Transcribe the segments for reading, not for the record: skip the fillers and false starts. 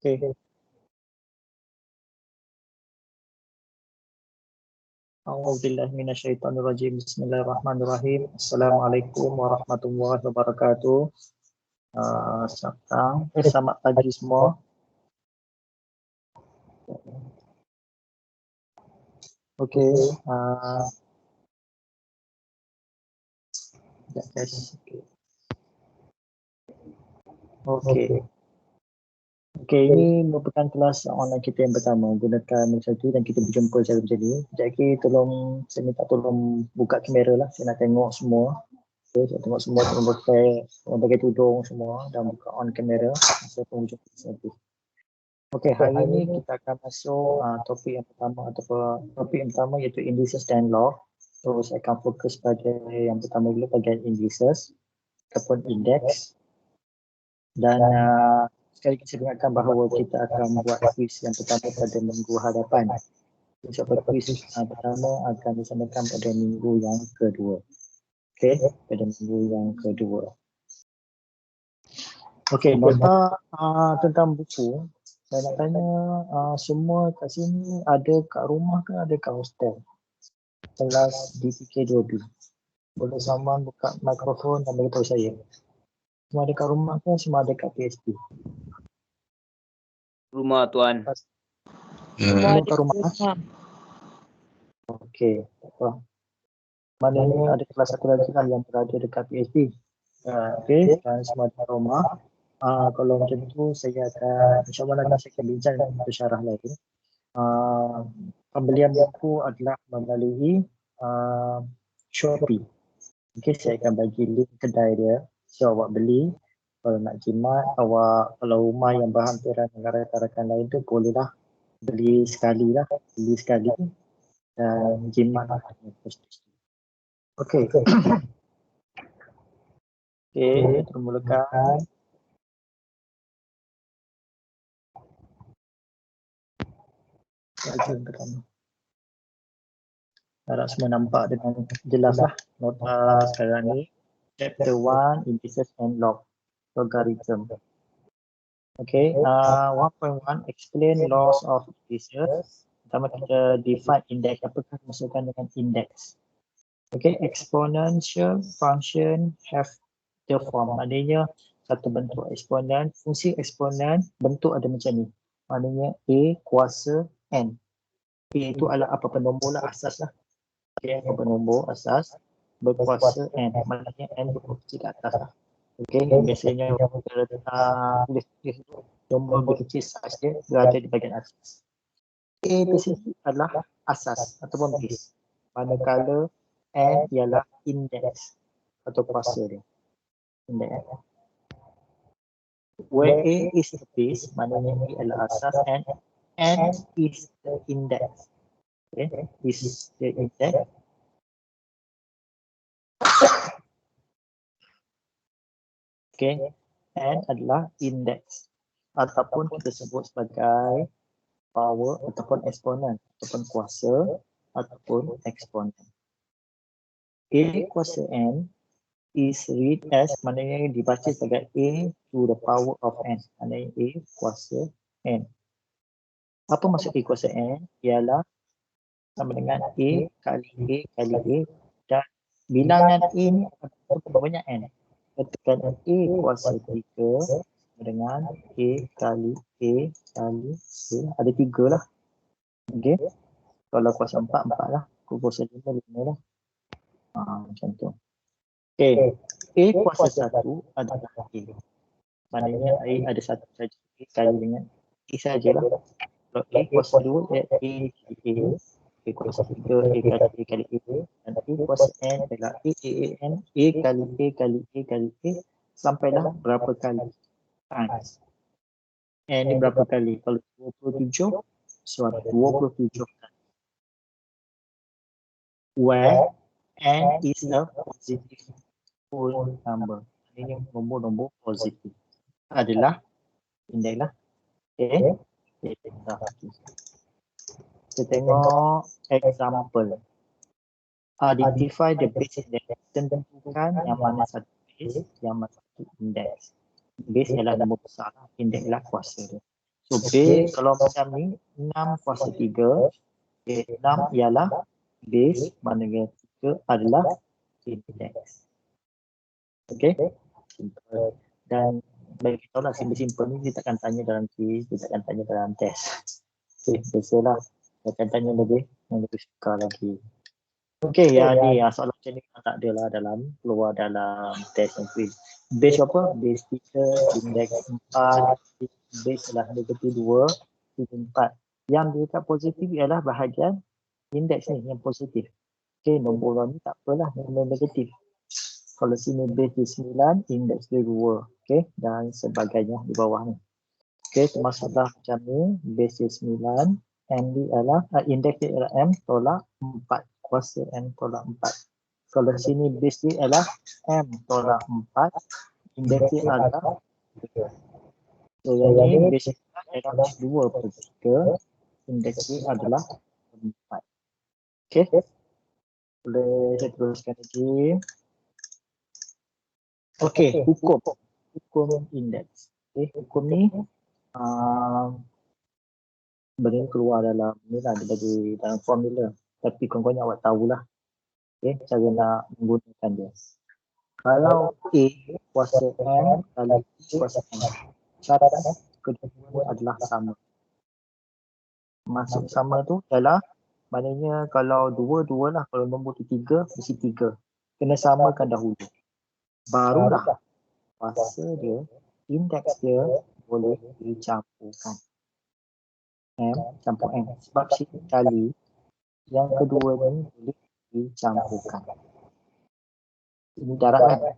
Okay. A'udzubillahi minasyaitonirrajim. Bismillahirrahmanirrahim. Assalamualaikum warahmatullahi wabarakatuh. Selamat pagi semua. Okey. Okey. Okey, ini merupakan kelas online kita yang pertama gunakan macam tu dan kita berjumpa secara macam ni. Jadi tolong, saya minta tolong buka kamera lah. Saya nak tengok semua. Okay, saya tengok semua tolong pakai tudung semua dan buka on kamera. Saya pun berjumpa nanti. Okey, hari ini kita akan masuk topik yang pertama topik yang pertama iaitu indices dan log. So saya akan fokus pada yang pertama dulu bahagian indices ataupun index. Dan sekali lagi saya ingatkan bahawa kita akan buat kuis yang pertama pada minggu hadapan. Insya-Allah kuis pertama akan disampaikan pada minggu yang kedua. Okey, pada minggu yang kedua. Okey, nota tentang buku. Saya nak tanya semua kat sini ada kat rumah ke ada kat hostel? Kelas DPK2B. Boleh someone buka mikrofon dan beritahu saya. Semua ada kat rumah ke semua ada kat PSP? Rumah tuan. Semua kat rumah. Okey, tak apa. Maknanya ada kelas satu lagi kan yang berada dekat PSP. Okey, dan semua kat rumah. Kalau macam tu saya akan insya-Allah nanti saya akan bincang dengan pensyarah lagi. Pembelian buku adalah melalui Shopee. Okey, saya akan bagi link kedai dia. So awak beli, kalau nak jimat, kalau rumah yang berhampiran dengan rakan-rakan lain tu bolehlah beli sekali dan jimat lah. Okey. Okey, kita mulakan. Bagian pertama. Harap semua nampak dengan jelas lah nota sekarang ni. Chapter 1, indices and log, logarithm. Okay, 1.1, explain laws of indices. Pertama kita define index. Apakah maksudkan dengan index? Okay, exponential function have the form. Maknanya satu bentuk eksponen, fungsi eksponen bentuk ada macam ni. Maknanya A kuasa N. A itu adalah apa nombor lah, asas lah. Okay, apa nombor asas berkuasa N. Maknanya N berfungsi ke atas lah. Okay, biasanya kita tulis nombor berkecil saiz dia berada di bahagian atas. A itu sendiri adalah asas ataupun base. Manakala N ialah index atau kuasa dia. Index. Where A is the base, maknanya A adalah asas and N is the index. Okay, is the index. Okay, N adalah index ataupun kita sebut sebagai power ataupun eksponen ataupun kuasa ataupun eksponen. A kuasa N is read as, maknanya dibaca sebagai A to the power of N. Maknanya A kuasa N. Apa maksud A kuasa N? Ialah sama dengan A kali A dan bilangan A ni berapa banyak N? Ketika A kuasa 3 dengan A kali A, ada 3 lah. Okay. Kalau kuasa 4 lah. Kuasa 5 lah. Macam tu. Okay. A kuasa 1 adalah A. Maknanya A ada satu saja. A kali dengan A sajalah. Kalau A kuasa 2, A kali A. A kuasa 3, A kali A. Dan A kuasa N adalah A kali A sampailah berapa kali times. N ni berapa kali? Kalau 27, so 27 kali. Where N is a positive whole number. Ini nombor-nombor positif. Adalah indeks lah. Okay. Kita tengok example. Identify the base index. Tentukan yang mana satu base, yang mana satu index. Base ialah nombor besar, index ialah kuasa dia. So So B kalau macam ni 6 kuasa 3. Okay, 6 ialah base, maknanya 3 adalah index. Okay. Simple. Dan bagi kita lah simple-simple ni dia takkan tanya dalam quiz, dia takkan tanya dalam test. Okay, biasalah. Dia akan tanya lebih suka lagi. Okay, yang ni soalan macam ni tak ada lah keluar dalam test dan quiz. Base apa? Base 3, index 4, base adalah negatif 2, 4. Yang dekat positif ialah bahagian index ni yang positif. Okay, nombor ni tak apalah, nombor negatif. Kalau sini base dia 9, index dia 2. Okay, dan sebagainya di bawah ni. Okay, termasuklah macam ni, base dia 9, M dia ialah, index dia ialah M tolak 4. Kuasa M tolak 4. Kalau sini base dia ialah M tolak 4, index dia adalah 3. So yang ni base dia adalah 2 per 3, index dia adalah 4. Okay, boleh saya teruskan lagi. Okay, hukum indeks. Okay, hukum ni benda ni keluar dalam ni lah, dia bagi dalam formula. Tapi kawan-kawan awak tahulah. Okay, cara nak menggunakan dia. Kalau A kuasa M kali B kuasa M, syarat kedua adalah sama. Maksud sama tu ialah maknanya kalau dua lah, kalau nombor tu 3 mesti 3. Kena samakan dahulu. Barulah kuasa dia, indeks dia boleh dicampurkan. M campur M. Sebab sini kali yang kedua ni boleh dicampurkan. Ini darab kan?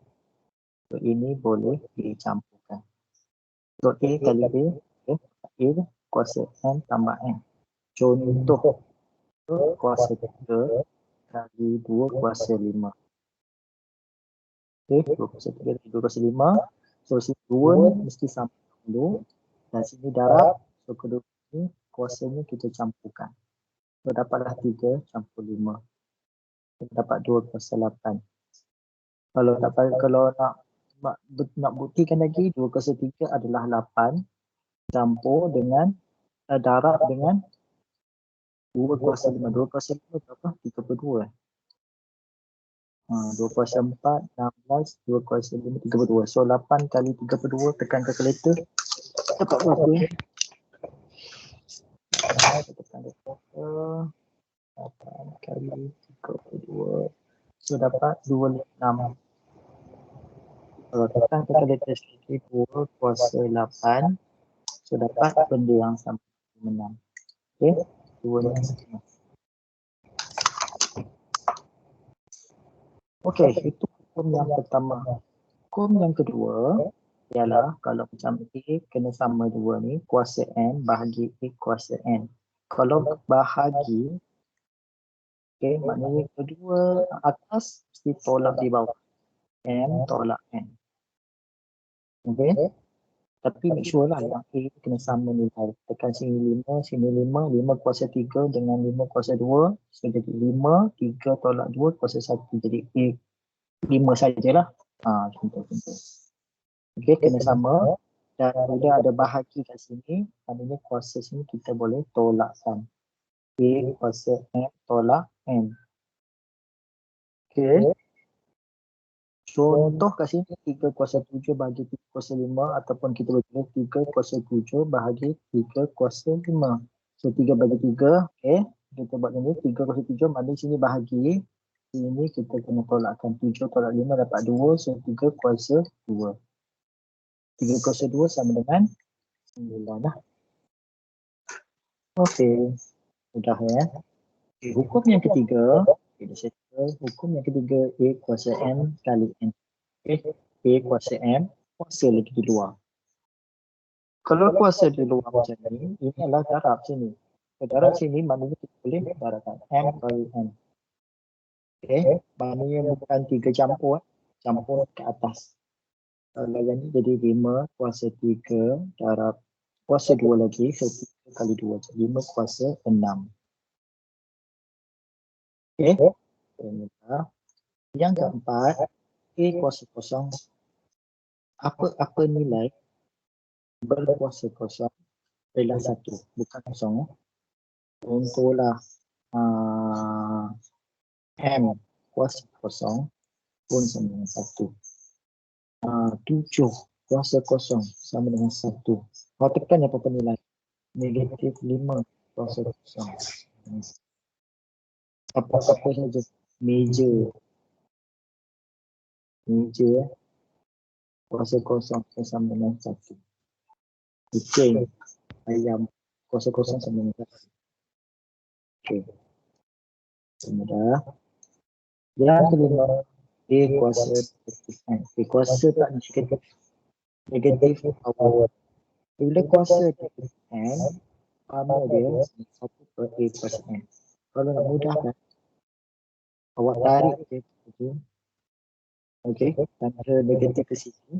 So, ini boleh dicampurkan. So A kali B, A kuasa M tambah M. Contoh kuasa 3 kali 2 kuasa 5. Okay, 2 kuasa 3 kali 2 kuasa 5. So sini 2 ni mesti sama dulu. Dan sini darab. So kedua ni kuasanya kita campurkan. So dapatlah 3 campur 5. So, dapat 2 kuasa 8. Kalau nak buktikan lagi, 2 kuasa 3 adalah 8 campur dengan darab dengan 2 kuasa 5. 2 kuasa 5 berapa? 32. 2 kuasa 4, 16, 2 kuasa 5, 32. So 8 kali 32 tekan kalkulator. Dapat berapa ya? Tekan kalkulator. 8 kali 32. So dapat 26. Kalau tekan kalkulator sekali 2 kuasa 8. So dapat benda yang sama menang. Okay, 2 ni. Okay, itu hukum yang pertama. Hukum yang kedua ialah kalau macam A kena sama 2 ni, kuasa N bahagi A kuasa N. Kalau bahagi, okay, maknanya kedua atas mesti tolak di bawah. M tolak N. Okay. Tapi make sure lah yang A kena sama nilai. Tekan sini 5, sini 5, 5 kuasa 3 dengan 5 kuasa 2. So jadi 5, 3 tolak 2 kuasa 1. Jadi A 5 sajalah. Contoh-contoh. Okay, kena sama. Dan bila ada bahagi kat sini, maknanya kuasa sini kita boleh tolakkan. A kuasa M tolak N. Okay. Contoh kat sini 3 kuasa 7 bahagi 3 kuasa 5 ataupun kita boleh 3 kuasa 7 bahagi 3 kuasa 5. So 3 bagi 3, okay. Kita buat ni 3 kuasa 7, maknanya sini bahagi. Sini kita kena tolakkan 7 tolak 5 dapat 2, so 3 kuasa 2. 3 kuasa 2 sama dengan 9 lah. Okay, mudah ya. Okay, hukum yang ketiga, hukum yang ketiga A kuasa M kali N. Okay, A kuasa M, kuasa lagi di luar. Kalau kuasa di luar macam ni, ini adalah darab sini. Darab sini maknanya kita boleh darabkan M kali N. Okay, maknanya bukan 3 campur, campur ke atas. Kalau yang ni jadi 5 kuasa 3 darab kuasa 2 lagi, so 3 kali 2, 5 kuasa 6. Okay, yang keempat, A kuasa kosong. Apa-apa nilai berkuasa kosong adalah 1, bukan kosong. Contohlah M kuasa kosong pun sama dengan 1. 7 kuasa kosong sama dengan 1. Kau tekan apa penilaian? Negatif 5 kuasa kosong. Apa-apa saja. Meja kuasa kosong sama dengan 1. Kucing, ayam kuasa kosong sama dengan 1. Okey. Sudah. Yang kelima, A kuasa N. A kuasa tak negatif power. Bila kuasa N, sama dia 1 per A kuasa N. Kalau nak mudahkan, awak tarik je. Okey, tanda negatif ke sini,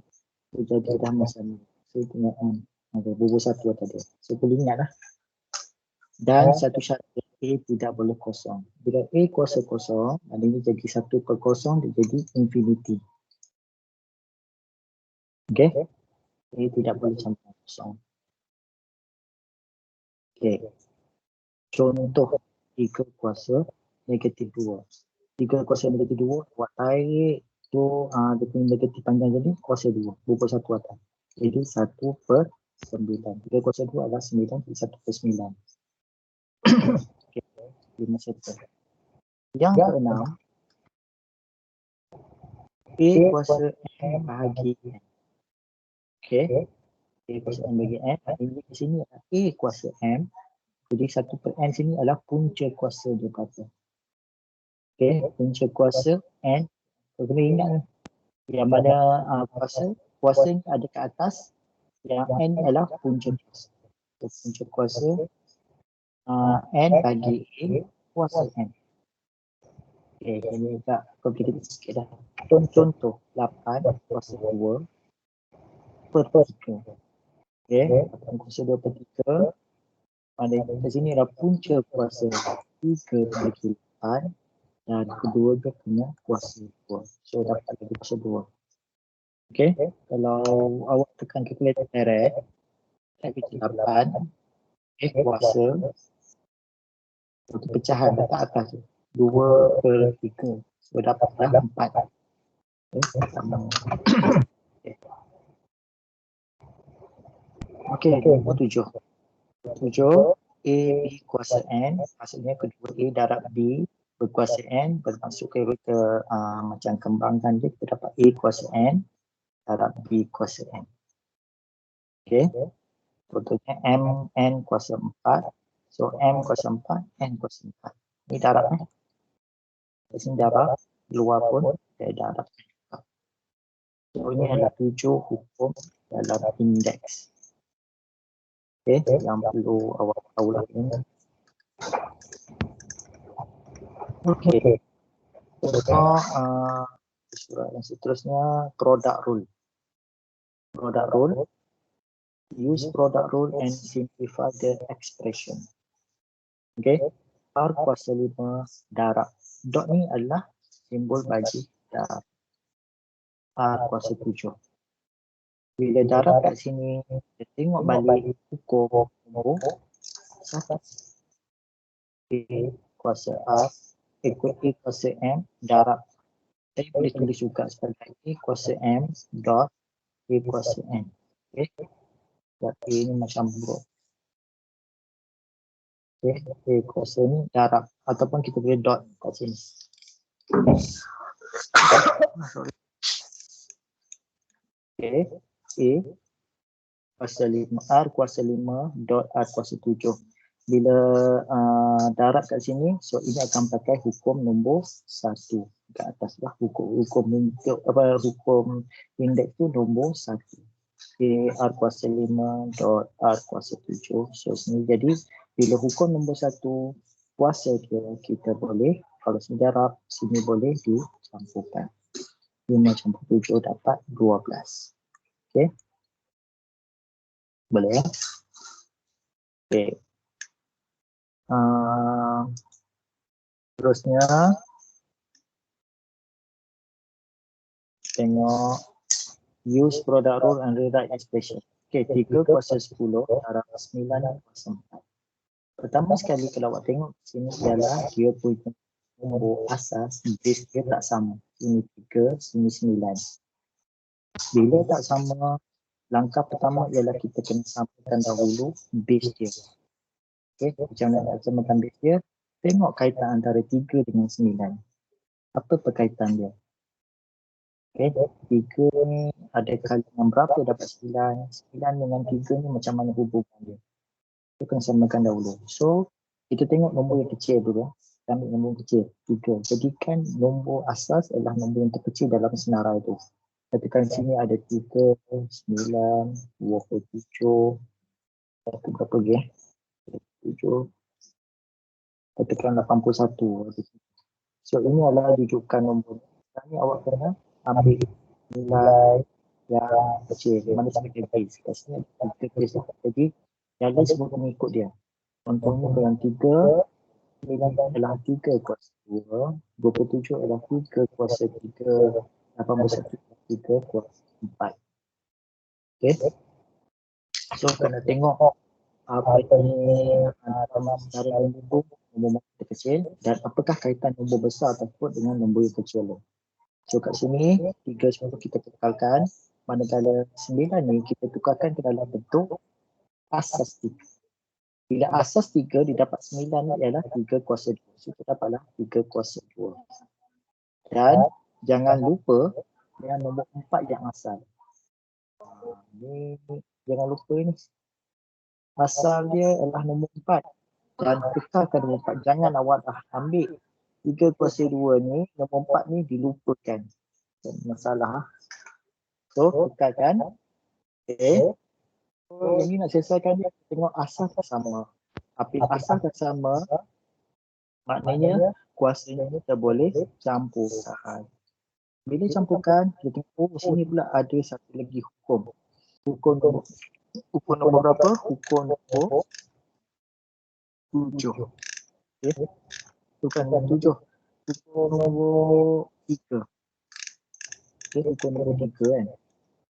dia jadi dah sama. So, dengan N. Ada bubuh 1 tadi. So, boleh ingatlah. Dan satu syarat A tidak boleh kosong. Bila A kuasa kosong, maknanya jadi 1 per kosong, dia jadi infinity. Okey? A tidak boleh sampai kosong. Okey. Contoh 3 kuasa negatif 2. 3 kuasa negatif 2, awak tarik tu dia punya negatif panjang jadi kuasa 2. Bubuh 1 atas. Jadi 1 per 9. 3 kuasa 2 adalah 9, jadi 1 per 9. Okey. 5 settle. Yang keenam, A kuasa N bahagi N. Okey. A kuasa N bagi N. Ini di sini adalah A kuasa M. Jadi 1 per N sini adalah punca kuasa dia kata. Okey. Punca kuasa N. Kau kena ingat yang mana kuasa ni ada ke atas. Yang N adalah punca kuasa. So, punca kuasa N bagi A kuasa N. Okey. Ini agak complicated sikit dah. Contoh 8 kuasa 2 per 3. Okey, 8 kuasa 2 per 3. Pada kat sini adalah punca kuasa 3 bagi 8 dan kedua dia punya kuasa 2. So dapat lagi kuasa 2. Okey, kalau awak tekan calculator direct, tak kita 8 kuasa untuk pecahan letak atas tu 2 per 3. So dapatlah 4. Okey, sama. Okey, nombor 7. 7, A, B kuasa N, maksudnya kedua A darab B berkuasa N, bermaksud kita macam kembangkan dia, kita dapat A kuasa N darab B kuasa N. Okey, contohnya M, N kuasa 4, so M kuasa 4, N kuasa 4. Ini darab di sini darab, luar pun dia darab. So ini adalah 7 hukum dalam indeks. Okey, yang perlu awak tahu lah ini. Okey. Surat yang seterusnya, product rule. Product rule. Use product rule and simplify the expression. Okey. R kuasa 5 darab. Dot ni adalah simbol bagi darab. R kuasa 7. Bila darab kat sini, kita tengok balik hukum nombor 1. A kuasa R ikut A kuasa M darab. Saya boleh tulis juga sebagai A kuasa M dot A kuasa N. Okey. Dot A ni macam buruk. Okey. A kuasa ni darab. Ataupun kita boleh dot kat sini. Okey. A kuasa 5, R kuasa 5 dot R kuasa 7. Bila darab kat sini, so ini akan pakai hukum nombor 1 ke atas lah. Hukum indeks tu nombor 1. Okay, R kuasa 5 dot R kuasa 7. So sini jadi bila hukum nombor 1 kuasa dia, kita boleh, kalau sini darab, sini boleh dicampurkan. 5 campur 7 dapat 12. Okey. Boleh ya? Okey. Terusnya tengok use product rule and rewrite expression. Okey, 3 kuasa 10 darab 9 kuasa 4. Pertama sekali kalau awak tengok sini ialah dia punya nombor asas, base dia tak sama. Sini 3, sini 9. Bila tak sama, langkah pertama ialah kita kena samakan dahulu base dia. Okey, macam mana nak samakan base dia? Tengok kaitan antara 3 dengan 9. Apa perkaitan dia? Okey, 3 ni ada kalian berapa dapat 9? 9 dengan 3 ni macam mana hubungan dia? Kita kena samakan dahulu. So, kita tengok nombor yang kecil dulu. Kita ambil nombor yang kecil, 3. Jadikan nombor asas adalah nombor yang terkecil dalam senarai itu. Katakan sini ada 3, 9, 27, satu berapa lagi 7, katakan 81. So, ini adalah rujukan nombor. Sekarang ni awak kena ambil nilai yang kecil. Mana sebagai base. Kat sini ada 3 base. Jadi, yang lain semua kena ikut dia. Contohnya yang 3, 9 adalah 3 kuasa 2, 27 adalah 3 kuasa 3, 81 adalah 3 kuasa 4. Okay. So, kena tengok apa ni antara secara nombor mana terkecil dan apakah kaitan nombor besar tersebut dengan nombor yang kecil tu. So, kat sini 3 semua kita tukarkan, manakala 9 ni kita tukarkan ke dalam bentuk asas 3. Bila asas 3 didapat 9 ni ialah 3 kuasa 2. So, kita dapatlah 3 kuasa 2. Dan jangan lupa dengan nombor 4 yang asal. Ni jangan lupa ni. Asal dia adalah nombor 4. Dan tukarkan nombor 4. Jangan awak dah ambil 3 kuasa 2 ni, nombor 4 ni dilupakan. Masalah. So, tukarkan. Okay. So, ini nak selesaikan dia, tengok asal tak sama. Apabila asal tak sama, maknanya kuasanya kita boleh campurkan. Bila campurkan, kita tengok sini pula ada satu lagi hukum. Hukum nombor berapa? Hukum nombor 7. Okay. Bukan nombor 7. Hukum nombor 3. Okay, hukum nombor 3 kan.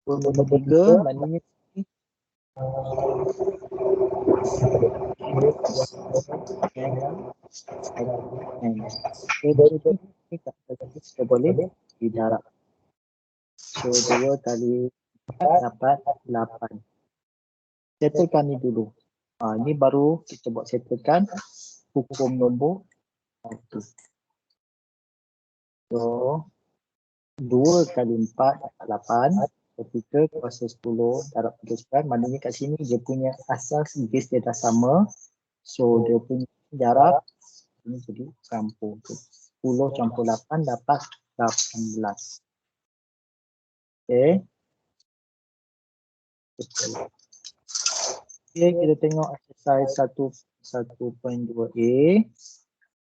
Hukum nombor 3 maknanya kita boleh didarab. So 2 kali 4 dapat 8. Settlekan ni dulu. Ni baru kita buat settlekan hukum nombor 1. So 2 kali 4 dapat 8. Ketika kuasa 10 darab 39, maknanya kat sini dia punya asas base dia dah sama. So dia punya darab ini jadi campur. 10 campur 8 dapat 18. Okay. Okay, kita tengok exercise 1.2a.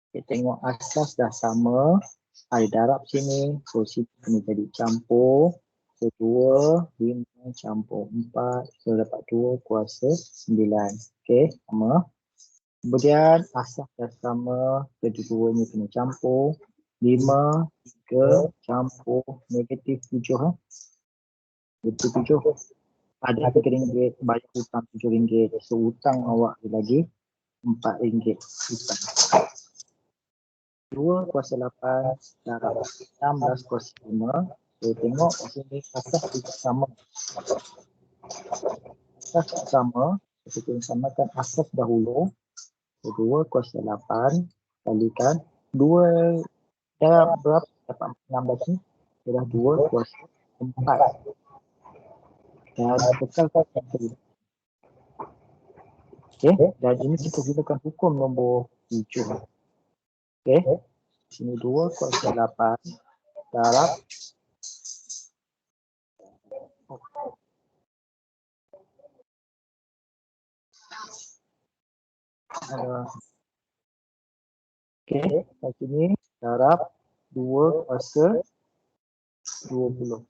Kita tengok asas dah sama. Ada darab sini. So sini kena jadi campur. So 2, 5 campur 4. So dapat 2 kuasa 9. Okay, sama. Kemudian asas dah sama. Kedua-duanya kena campur. 5, 3 campur negatif 7. Negatif 7. Ada RM3, bayar hutang RM7. So hutang awak ada lagi RM4 hutang. 2 kuasa 8 darab 16 kuasa 5. So tengok sini asas juga sama. Asas sama. Kita samakan asas dahulu. So 2 kuasa 8 kalikan 2 darab berapa? Dapat 16 ni. Adalah 2 kuasa 4. Dan bekalkan yang kedua. Okay. Dan ini kita gunakan hukum nombor 7. Okay. Sini 2 kuasa 8 darab okay. Kat sini darab 2 kuasa 20.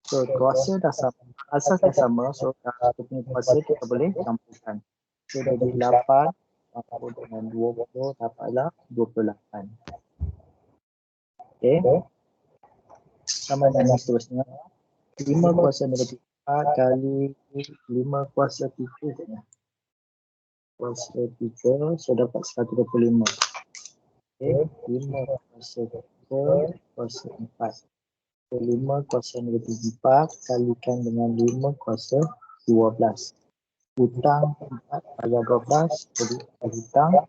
So kuasa dah sama. Asas dah sama. So kita punya kuasa kita boleh campurkan. So jadi 8 campur dengan 20 dapatlah 28. Okay. Sama dengan seterusnya. 5 kuasa negatif 4 kali 5 kuasa 3 saja. Kuasa 3, so dapat 125. Okay, 5 kuasa 3 kuasa 4. So 5 kuasa negatif 4 kalikan dengan 5 kuasa 12. Hutang 4 bayar 12. Jadi hutang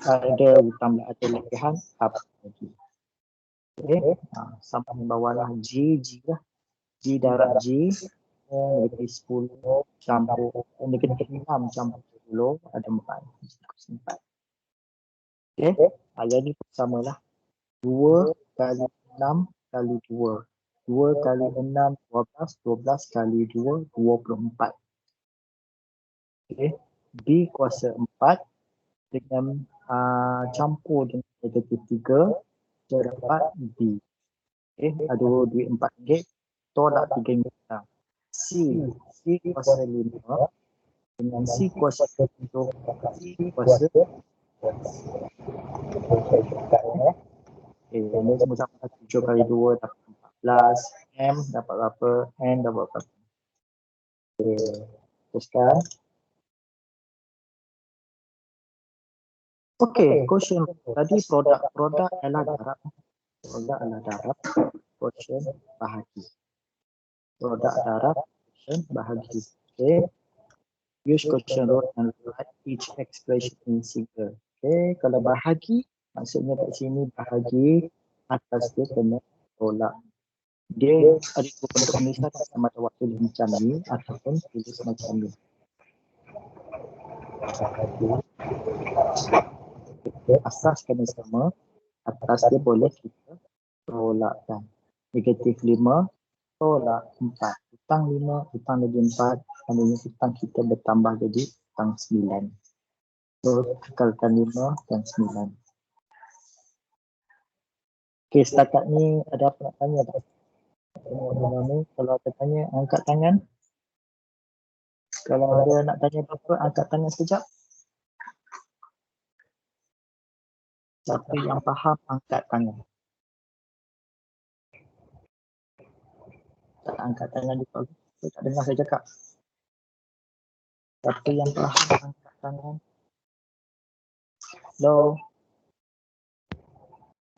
ada hutang atau lebihan apa lagi. Okay, sampai bawah lah G lah. G darab G negatif 10 campur negatif 6 campur 10 ada 4. Okay, jadi sama lah. 2 kali 6 kali 2. 2 kali 6, 12. 12 kali 2, 24. Okay. B kuasa 4 dengan campur dengan negatif 3. So dapat B. Okay. Ada duit RM4. Tolak RM3. C. C kuasa 5 dengan C kuasa 7. C kuasa ini semua sama 7 kali 2 dapat 14. M dapat berapa? N dapat berapa? Teruskan. Quotient. Tadi produk adalah darab. Produk adalah darab. Quotient bahagi. Produk darab. Quotient bahagi. Use quotient rule and write each expression in single. Kalau bahagi, maksudnya kat sini bahagi atas dia kena tolak. Dia ada dua bentuk penulisan sama ada waktu macam ni ataupun tulis macam ni. Asas kena sama, atas dia boleh kita tolakkan. Negatif 5 tolak 4. Hutang 5, hutang lagi 4. Maknanya hutang kita bertambah jadi hutang 9. So, kekalkan 5 dan 9. Okey, setakat ni ada apa nak tanya tak? Kalau ada tanya, angkat tangan. Kalau ada nak tanya apa-apa, angkat tangan sekejap. Siapa yang faham, angkat tangan. Tak angkat tangan di bawah. Saya tak dengar saya cakap. Siapa yang faham, angkat tangan. Hello.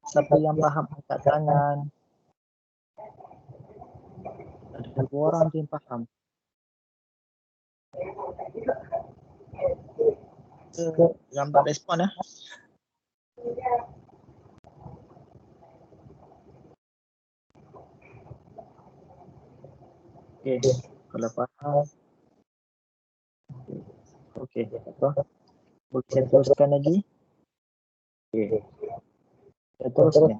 Siapa yang faham, angkat tangan. Ada dua orang je yang faham. Lambat respon lah. Okey, kalau faham. Okey, apa? Boleh saya teruskan lagi? Okey. Saya teruskan.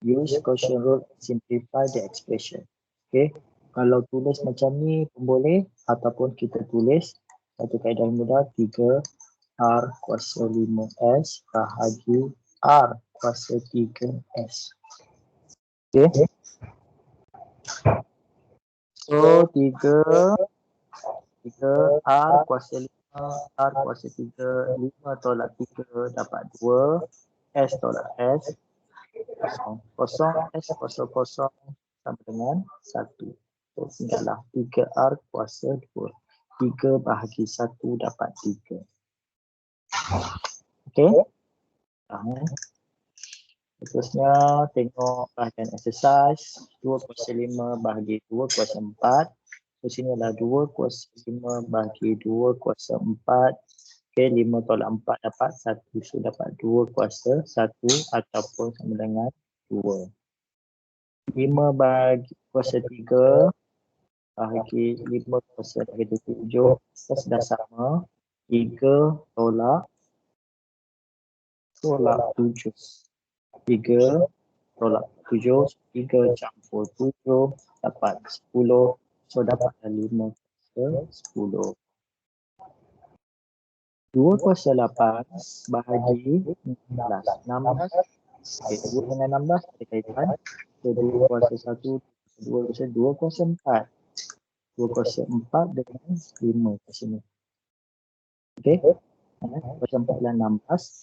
Use quotient rule to simplify the expression. Okey. Kalau tulis macam ni pun boleh ataupun kita tulis satu kaedah mudah 3 R kuasa 5S bahagi R kuasa 3S. Okey. So 3 R kuasa 5 R kuasa 3 5 tolak 3 dapat 2 S tolak S kosong S kosong sama dengan 1. So tinggallah 3R kuasa 2. 3 bahagi 1 dapat 3. Okey. Terusnya tengok bahagian exercise 2 kuasa 5 bahagi 2 kuasa 4. Di sini adalah 2 kuasa 5 bahagi 2 kuasa 4. Okey, 5 tolak 4 dapat 1. So dapat 2 kuasa 1 ataupun sama dengan 2. 5 bahagi kuasa 3 bahagi 5 kuasa negatif 7. Sudah sama. 3 tolak 7. 3 tolak 7. 3 campur 7 dapat 10. So dapat 5 kuasa 10. 2 kuasa 8 bahagi 16. 16. Okay, 2 dengan 16 ada kaitan. So 2 kuasa 1, 2 kuasa 4. 2 kuasa 4 dengan 5 kat sini. Okey. Kuasa 4 adalah 16.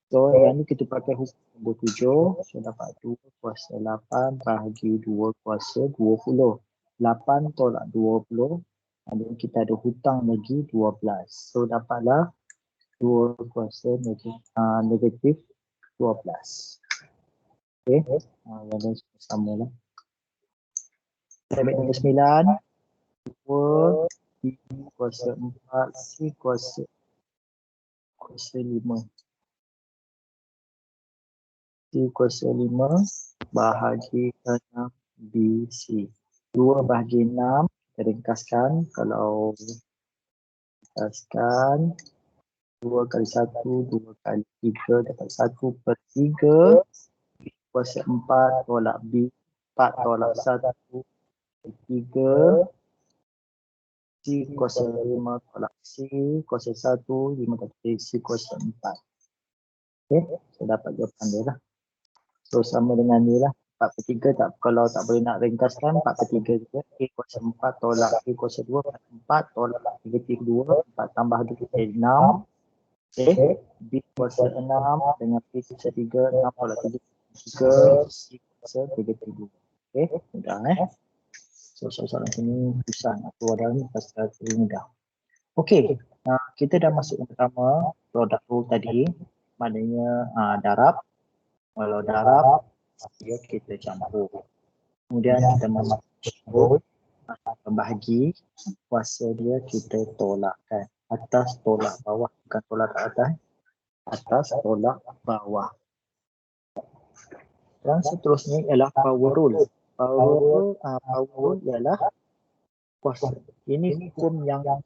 So yang ni kita pakai hukum nombor 7. So dapat 2 kuasa 8 bahagi 2 kuasa 20. 8 tolak 20. Dan kita ada hutang lagi 12. So dapatlah 2 kuasa negatif 12. Okey. Yang lain sama lah. Kita ambil nombor 9. 2, 3 kuasa 4, C kuasa 5. C kuasa 5 bahagi 6 BC. 2 bahagi 6 kita ringkaskan. Kalau ringkaskan 2 kali 1, 2 kali 3 dapat 1/3. B kuasa 4 tolak B, 4 tolak 1, 3. C kuasa 5 tolak C kuasa 1, 5 kali C kuasa 4. Okey, saya dapat jawapan dia lah. So sama dengan ni lah. 4/3 tak, kalau tak boleh nak ringkaskan 4/3 juga. A kuasa 4 tolak A kuasa 2, 4 tolak negatif 2, 4 tambah 2 jadi 6. Okey, B kuasa 6 dengan B kuasa 3, 6 tolak 3, 3, C kuasa negatif 2. Okey, mudah So soalan sini susah nak keluar dalam ni pasal mudah. Okey, kita dah masuk yang pertama, product rule tadi. Maknanya darab. Kalau darab, dia kita campur. Kemudian kita masuk campur, pembahagi, kuasa dia kita tolakkan. Atas tolak bawah, bukan tolak ke atas. Atas tolak bawah. Dan seterusnya ialah power rule. Power rule ialah kuasa. Ini hukum yang dengar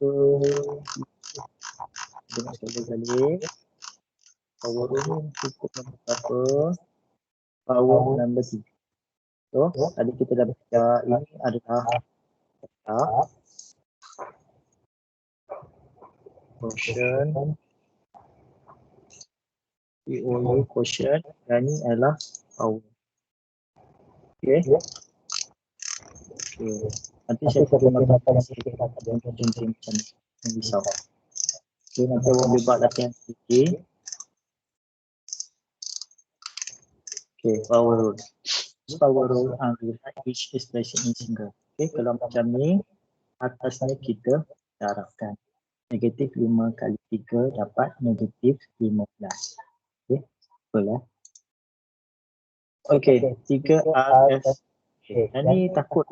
sekali-kali. Power rule ni hukum yang berapa? Power number 3. So, tadi kita dah baca ini adalah quotient. POA quotient dan ini adalah power. Okey. Nanti saya gunakan matematik dan contoh macam ni. Jangan risau. Okey, nanti awak boleh buat latihan sedikit. Okey, power rule. Power rule each expression in single. Okey, kalau macam ni, atasnya kita darabkan. Negatif 5 kali 3 dapat negatif 15. Okey, betul lah. Okey, 3RS. Yang ni takut.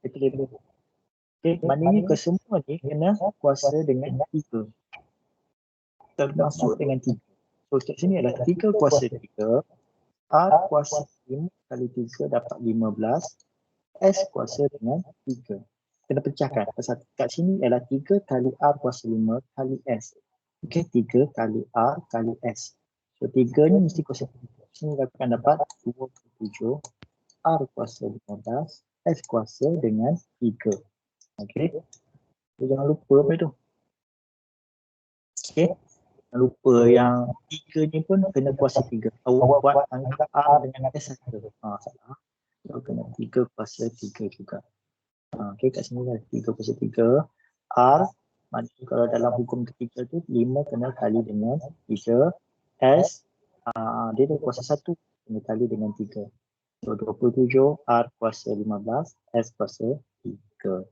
Okey, maknanya kesemua ni kena kuasa dengan 3. Termasuk dengan 3. So, kat sini adalah 3 kuasa 3. R kuasa 5 kali 3 dapat 15. S kuasa dengan 3. Kena pecahkan. Kat sini ialah 3 kali R kuasa 5 kali S. Okey, 3 kali R kali S. So, 3 ni mesti kuasa 3. Sini akan dapat 27. R kuasa 15. S kuasa dengan 3. Okey. So, jangan lupa apa itu. Okey. Jangan lupa yang 3 ni pun kena kuasa 3. Awak buat angka R dengan S saja. Salah. So, kena 3 kuasa 3 juga. Okey, kat sini lah 3 kuasa 3. R, maknanya kalau dalam hukum ketiga tu 5 kena kali dengan 3. S, dia ada kuasa 1 kena kali dengan 3. So, 27, R kuasa 15, S kuasa 3.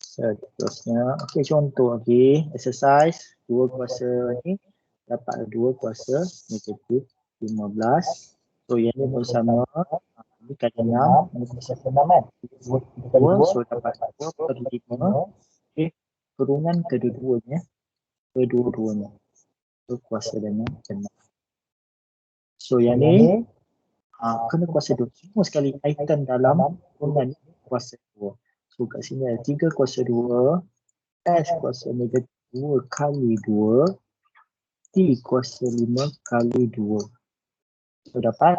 Seterusnya, okey, contoh lagi, exercise 2 kuasa ni dapat 2 kuasa negatif 15. So, yang ni bersama ni kali 6, ni kuasa 6 kan. 2, so dapat 2/5. Okey, kurungan kedua-duanya. So, kuasa dengan 6. So, yang ni kena kuasa 2. Semua sekali item dalam kurungan ni kuasa 2. So, kat sini ada 3 kuasa 2, S kuasa negatif 2 kali 2, T kuasa 5 kali 2. So, dapat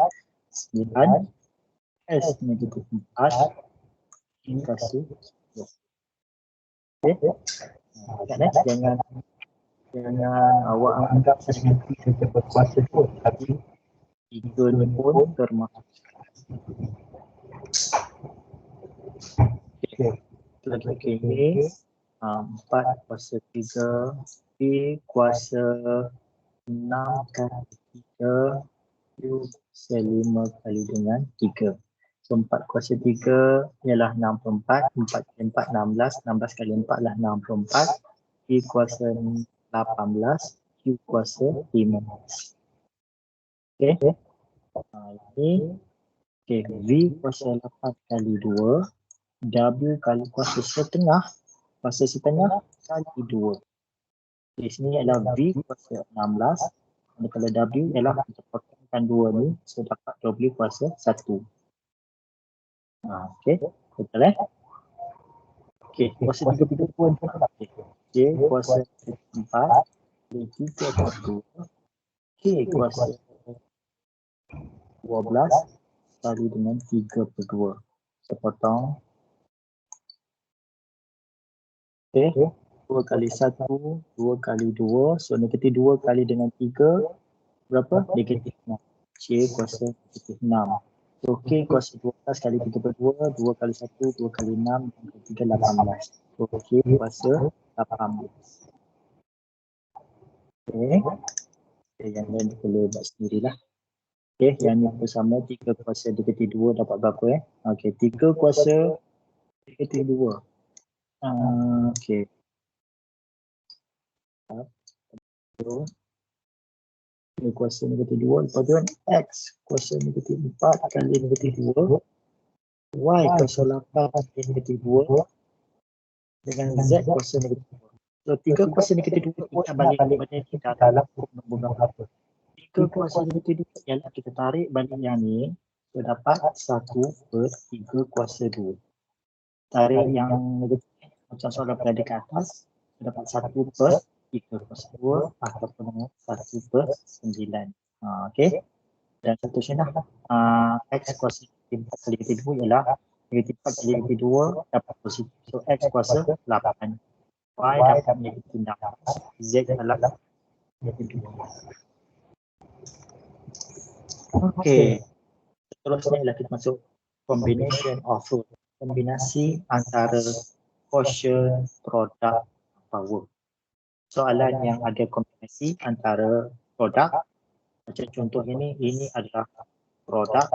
9, S negatif 4, T kuasa 2. Okey. Jangan awak anggap sesuatu yang berkuasa tu, tapi 3 ni pun termasuk. Okey. Lagi ini 4 kuasa 3, P kuasa 6 kali 3, Q kuasa 5 kali dengan 3. So 4 kuasa 3 ialah 64, 4 kali 4 16, 16 kali 4 adalah 64, P kuasa 18, Q kuasa 15. Okey. Ini okey, V kuasa 8 kali 2, W kali kuasa setengah kali 2. Di sini adalah V kuasa 16, dan kalau W ialah kita potongkan 2 ni, so dapat W kuasa 1. Okey, betul Okey, kuasa 32 pun okey. J kuasa 4, D 3/2, K kuasa 12 kali dengan 3/2. Sepotong. Okey, 2 kali 1, 2 kali 2, so negatif 2 kali dengan 3, berapa? Negatif 6. C kuasa negatif 6. So K kuasa 12 kali 3/2, 2 kali 1, 2 kali 6, 2 kali 3, 18. So K kuasa 18. Okey. Okay, yang lain perlu buat sendirilah. Okey, yang ni bersama 3 kuasa negatif 2 dapat berapa Okey, 3 kuasa negatif 2. Okey. So, 3 kuasa negatif 2 lepas tu X kuasa negatif 4 kali negatif 2, Y kuasa 8 kali negatif 2 dengan Z kuasa negatif 2. So 3 kuasa negatif 2 kita balik kepada kita dalam hukum nombor berapa. 3 kuasa negatif 2 ialah kita tarik balik yang ni, so dapat 1/3 kuasa 2. Tarik yang negatif macam soalan pada ke atas, dapat 1/3 kuasa 2 ataupun 1/9. Okey. Dan seterusnya X kuasa 4 kali negatif 2 ialah negatif 4 kali negatif 2 dapat positif. So X kuasa 8. Y dapat negatif 6. Z adalah negatif 2. Okey. Seterusnya ialah kita masuk combination of root. Kombinasi antara quotient, produk, power. Soalan yang ada kombinasi antara produk, macam contoh ini adalah produk.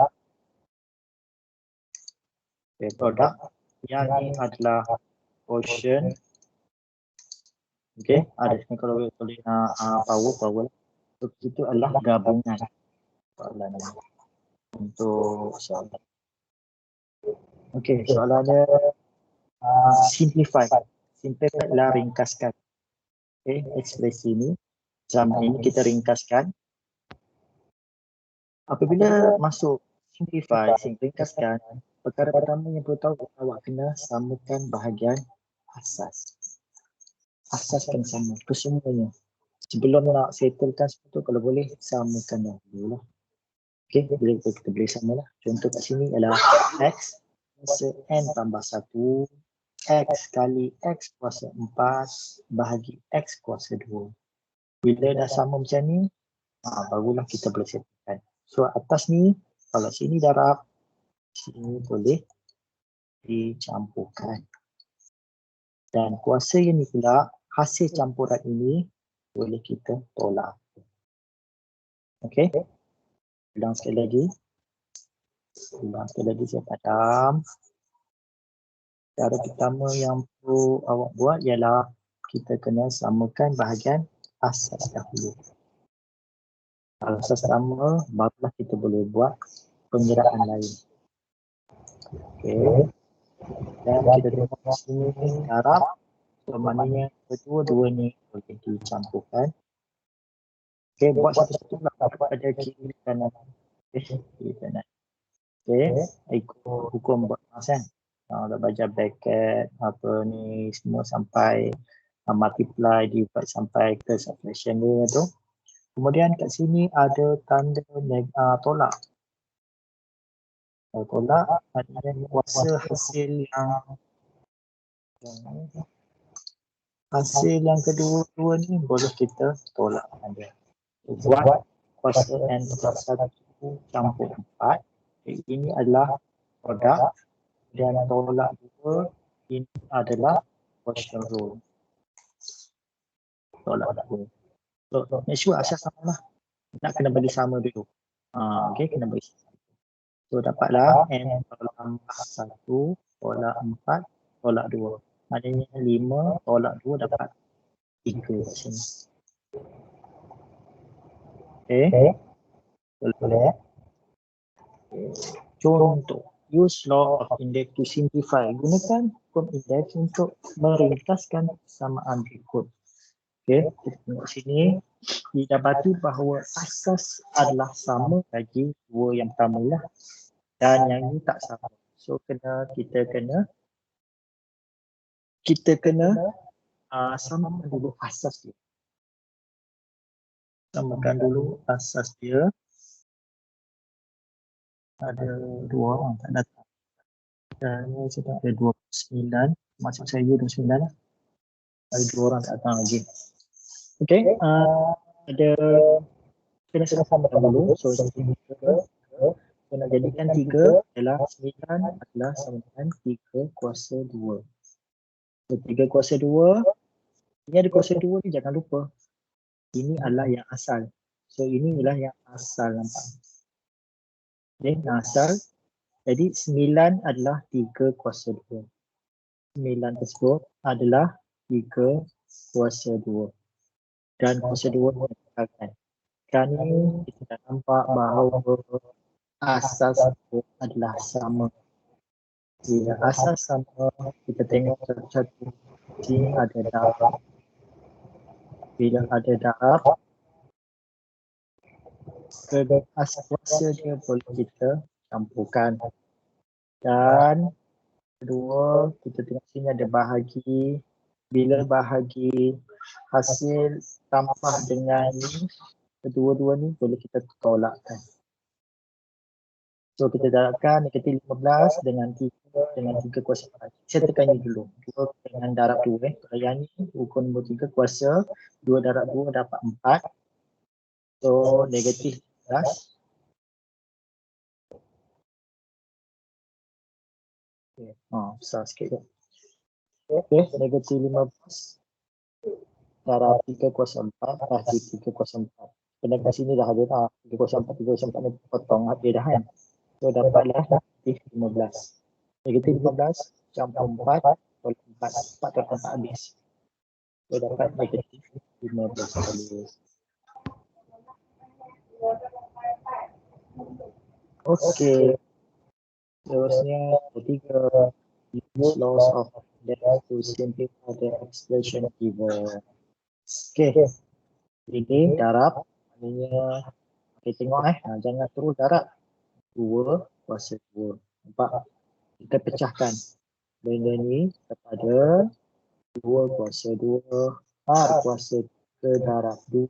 Okay, produk. Yang ini adalah quotient. Okey, ada kalau boleh power. So, itu adalah gabungan. Soalan ini. Untuk soalan. Okey, soalan ada simplify. Simplify adalah ringkaskan. Okey, ekspresi ini. Sama ini kita ringkaskan. Apabila masuk simplify, ringkaskan, perkara pertama yang perlu tahu, awak kena samakan bahagian asas. Asas kena sama, kesemuanya. Sebelum nak settlekan sesuatu, kalau boleh samakan dahulu lah. Okey, kita boleh samalah. Contoh kat sini ialah X kuasa N tambah 1, X kali X kuasa 4 bahagi X kuasa 2. Bila dah sama macam ni, barulah kita boleh settlekan. So atas ni, kalau sini darab, sini boleh dicampurkan. Dan kuasa yang ni pula, hasil campuran ini boleh kita tolak. Okey. Ulang sekali lagi. Saya padam. Cara pertama yang perlu awak buat ialah kita kena samakan bahagian asas dahulu. Kalau asas sama, barulah kita boleh buat pengiraan lain. Okey. Dan kita tengok di sini darab. So maknanya kedua-dua ni boleh dicampurkan. Okey, buat satu-satu lah pada kiri kanan. Kiri kanan. Okey, ikut hukum buat mas kan. Dah belajar bracket apa ni semua sampai multiply dibuat sampai ke subtraction dia tu. Kemudian kat sini ada tanda tolak. Tolak maknanya kuasa hasil yang kedua-dua ni boleh kita tolak ada. Buat kuasa N plus 1 campur 4. Ini adalah produk dan tolak 2 ini adalah quotient rule. Tolak 2. So, make sure asas sama lah. Nak kena bagi sama dulu. Okey, kena bagi sama. So dapatlah N tolak 1 tolak 4 tolak 2. Maknanya 5 tolak 2 dapat 3 kat sini. Okay. Boleh. Contoh. Use law of index to simplify. Gunakan hukum indeks untuk meringkaskan persamaan berikut. Okay. Kita tengok sini. Didapati bahawa asas adalah sama bagi dua yang pertama lah. Dan yang ini tak sama. So kita kena samakan dulu asas dia. Samakan dulu asas dia. Ada dua orang tak datang. Dan sudah ada 29. Maksud saya 29 lah. Ada dua orang tak datang lagi. Okay. Ada kena samakan dulu. So sini kita nak jadikan 3 adalah 9 adalah sama dengan 3 kuasa 2. So 3 kuasa 2. Ini ada kuasa 2 ni jangan lupa. Ini adalah yang asal. So ini adalah yang asal, nampak. Okay, yang asal. Jadi 9 adalah 3 kuasa 2. 9 tersebut adalah 3 kuasa 2. Dan kuasa 2 dikatakan. Kerana kita dah nampak bahawa asas adalah sama. Bila asas sama, kita tengok satu-satu. Sini ada darab. Bila ada darab, asas kuasa dia boleh kita campurkan. Dan kedua, kita tengok sini ada bahagi. Bila bahagi hasil tambah dengan ni, kedua-dua ni boleh kita tolakkan. So kita darabkan negatif 15 dengan 3 kuasa 4. Saya tekan ni dulu. 2 dengan darab 2. Kalau yang ni ukur nombor 3 kuasa 2 darab 2 dapat 4. So negatif 15. Okay. Besar sikit je. Okay, negatif 15 darab 3 kuasa 4 bahagi 3 kuasa 4. Kena kat sini dah ada dah. 3 kuasa 4 ni potong habis dah kan. So dapatlah negatif 15. Negatif 15 campur 4 tolak 4. 4 tolak 4 habis. So dapat negatif 15 kali. Okey. Seterusnya ketiga. Use laws of index to simplify the expression given. Okey. Ini darab. Maknanya kita tengok jangan terus darab. 2 kuasa 2. Nampak? Kita pecahkan. Benda ni kepada 2 kuasa 2. R kuasa 3 darab 2.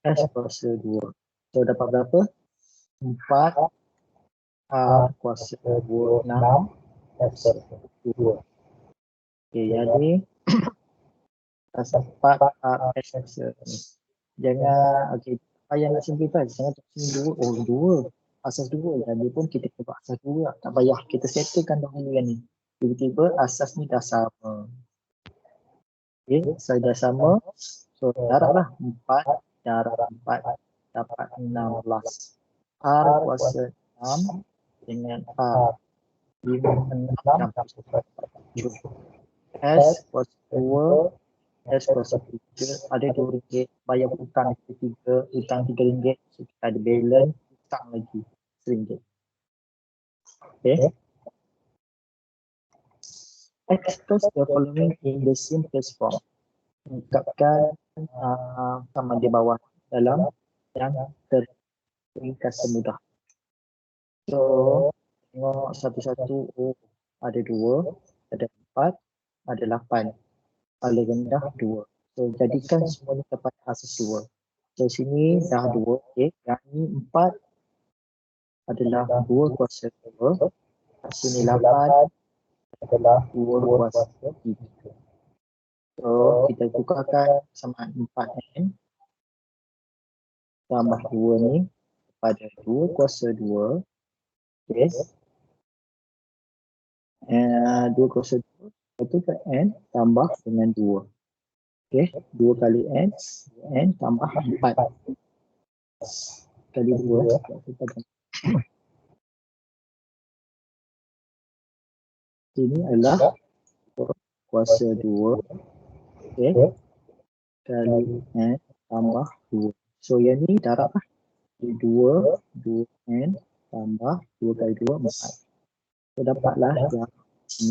S kuasa 2. So dapat berapa? 4 R kuasa 2. 6 kuasa 2. Okey, jadi asas 4 R S kuasa 2. Jangan, okey, payah nak simplify. Jangan tak sini 2. Oh, 2. Asas 2. Jadi pun kita buat asas 2. Tak payah. Kita settlekan dahulu yang ni. Tiba-tiba asas ni dah sama. Okey, saya dah sama. So, darablah 4 darab 4 dapat 16. R kuasa 6 dengan R 5, 6 campur 7. S kuasa 2, S kuasa 3. Ada RM2. Bayar hutang ketiga, hutang RM3. So, kita ada balance hutang lagi RM1. Okay. Express the following in the simplest form. Ungkapkan sama di bawah dalam yang terringkas semudah. So, tengok satu-satu. Oh, ada 2, ada 4, ada 8. Paling rendah 2. So, jadikan semuanya kepada asas 2. So, sini dah 2. Okay. Yang ni 4 adalah 2 kuasa 2. Sini 8 adalah 2 kuasa 3. So, kita tukarkan samaan 4N tambah 2 ni pada 2 kuasa 2. Okay. 2 kuasa 2. Lepas tu N tambah dengan 2. Okay. 2 kali N. N tambah 4. Kali 2. Ini adalah kuasa 2. Okay. Kali N tambah 2. So yang ni darab lah. 2 N tambah 2 kali 2, 4. So dapatlah yang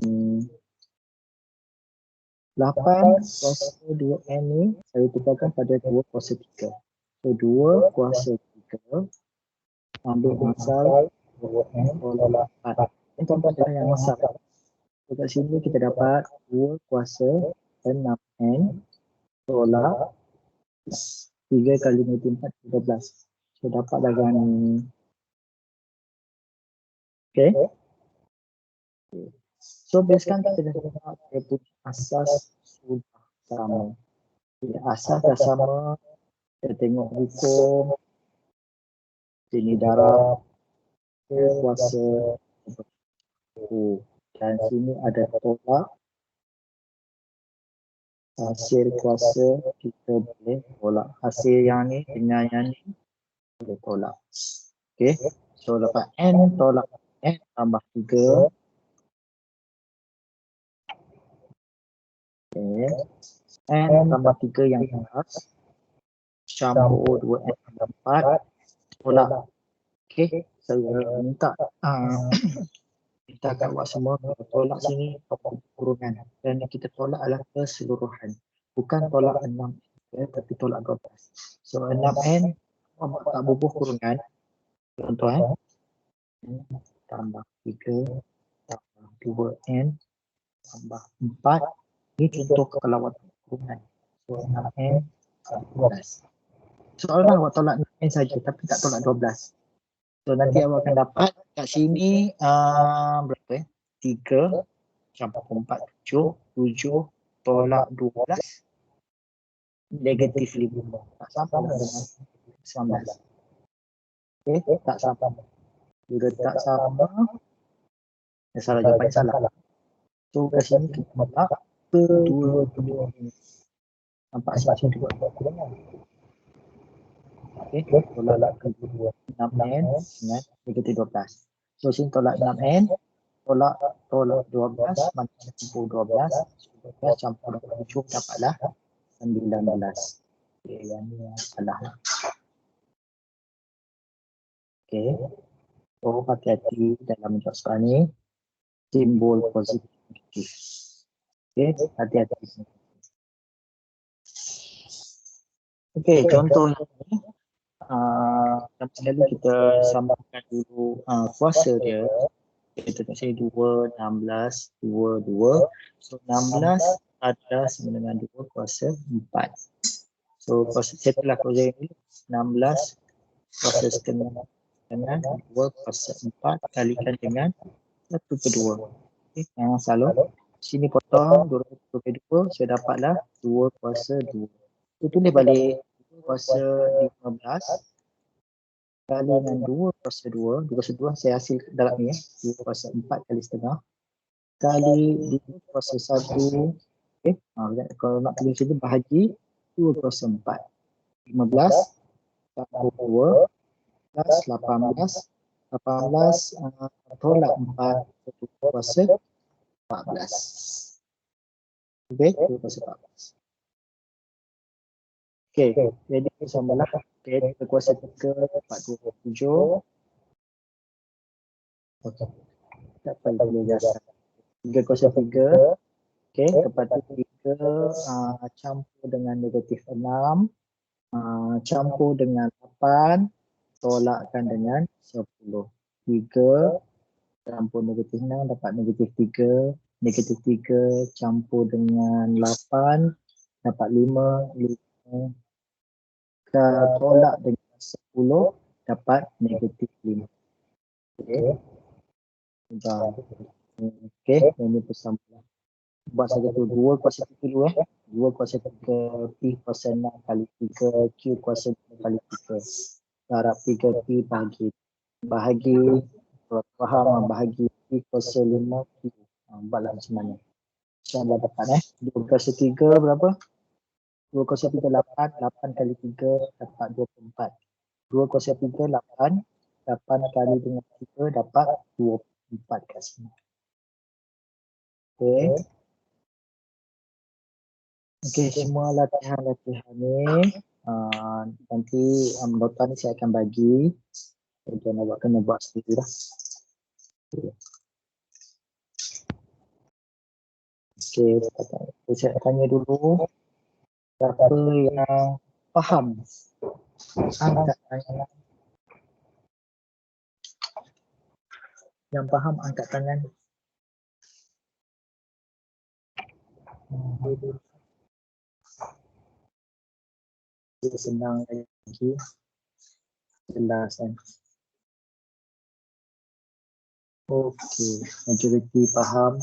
ni 8 kuasa 2N ni saya tukarkan pada 2 kuasa 3. So 2 kuasa 3 ambil asal 2N tolak 4. Ini tuan-tuan jangan yang asal. So kat sini kita dapat 2 kuasa 6N tolak 3 kali negatif 4, 13. So dapatlah yang ni. Okay. So basically kita dah dapat dia punya asas sudah sama. Asas dah sama. Kita tengok hukum. Sini darab kuasa dan sini ada tolak. Hasil kuasa kita boleh tolak. Hasil yang ni dengan yang ni boleh tolak. Okay. So lepas N tolak N tambah 3. Okay. N tambah 3 yang atas. Campur 2N tambah 4. Tolak. Okay. Saya minta kita akan buat semua tolak sini kurungan. Dan yang kita tolak adalah keseluruhan. Bukan tolak 6 ya, tapi tolak 12. So 6N tak bubuh kurungan. Tuan-tuan. Tambah 3 tambah 2N tambah 4. Ini contoh kelawatan kurungan. So 6N 12. Soalnya awak tolak 6N saja tapi tak tolak 12. So nanti awak akan dapat kat sini berapa ya? 3 campur 4, 7 tolak 12 negatif 5. Tak sama dengan 19. Okay, tak sama. Bila tak sama, salah jawapan salah. So kat sini kita tolak kedua-dua ini. Nampak sini dua. Okay, tolak kedua 6N dengan negatif 12. So sini tolak 6N, tolak 12, mana campur 12, 12 campur 7 dapatlah 19. Okay, yang ni salah. Okay, so hati-hati dalam menjawab soalan ni, simbol positif negatif. Okay, hati-hati. Okay, contoh ni, sekali kita sambungkan dulu kuasa dia. Kita tengok sini 2, 16, 2, 2. So 16 adalah sama dengan 2 kuasa 4. So kuasa setelah kuasa ini 16 kuasa setengah dengan 2 kuasa 4 kalikan dengan 1 per 2. Okay, jangan salah. Sini potong 2 per 2, saya dapatlah 2 kuasa 2. So tulis balik 2 kuasa 15 kali dengan 2 kuasa 2. 2 kuasa 2 saya hasil dalam ni ya. 2 kuasa 4 kali setengah kali 2 kuasa 1. Okay. Kalau nak tulis itu bahagi 2 kuasa 4. 15 tambah 2 plus 18. 18 tolak 4 2 kuasa 14. Okay, 2 kuasa 14. Okay, jadi samalah. Okay, 2 kuasa 3 dapat 27. Okay, dapat 15. 3 kuasa 3. Okay, lepas tu 3 campur dengan negatif 6. Campur dengan 8. Tolakkan dengan 10. 3 campur negatif 6 dapat negatif 3. Negatif 3 campur dengan 8 dapat 5. 5 tolak dengan 10 dapat negatif 5. Okay. Okay, ini persamalah. Buat saja tu 2 kuasa 3 dulu 2 kuasa 3 P kuasa 6 kali 3 Q kuasa 5 kali 3. Darab 3 P bahagi faham bahagi P kuasa 5 Q. Buatlah macam mana. InsyaAllah dapat 2 kuasa 3 berapa? 2 kuasa 3 8. 8 kali 3 dapat 24. 2 kuasa 3 8. 8 kali dengan 3 dapat 24 kat sini. Okey. Okey, semua latihan-latihan ni nanti nota ni saya akan bagi. Tuan awak kena buat sendiri lah. Okey, saya tanya dulu. Siapa yang faham angkat tangan? Yang faham angkat tangan? Dia senang lagi. Jelas kan? Okey, majoriti faham.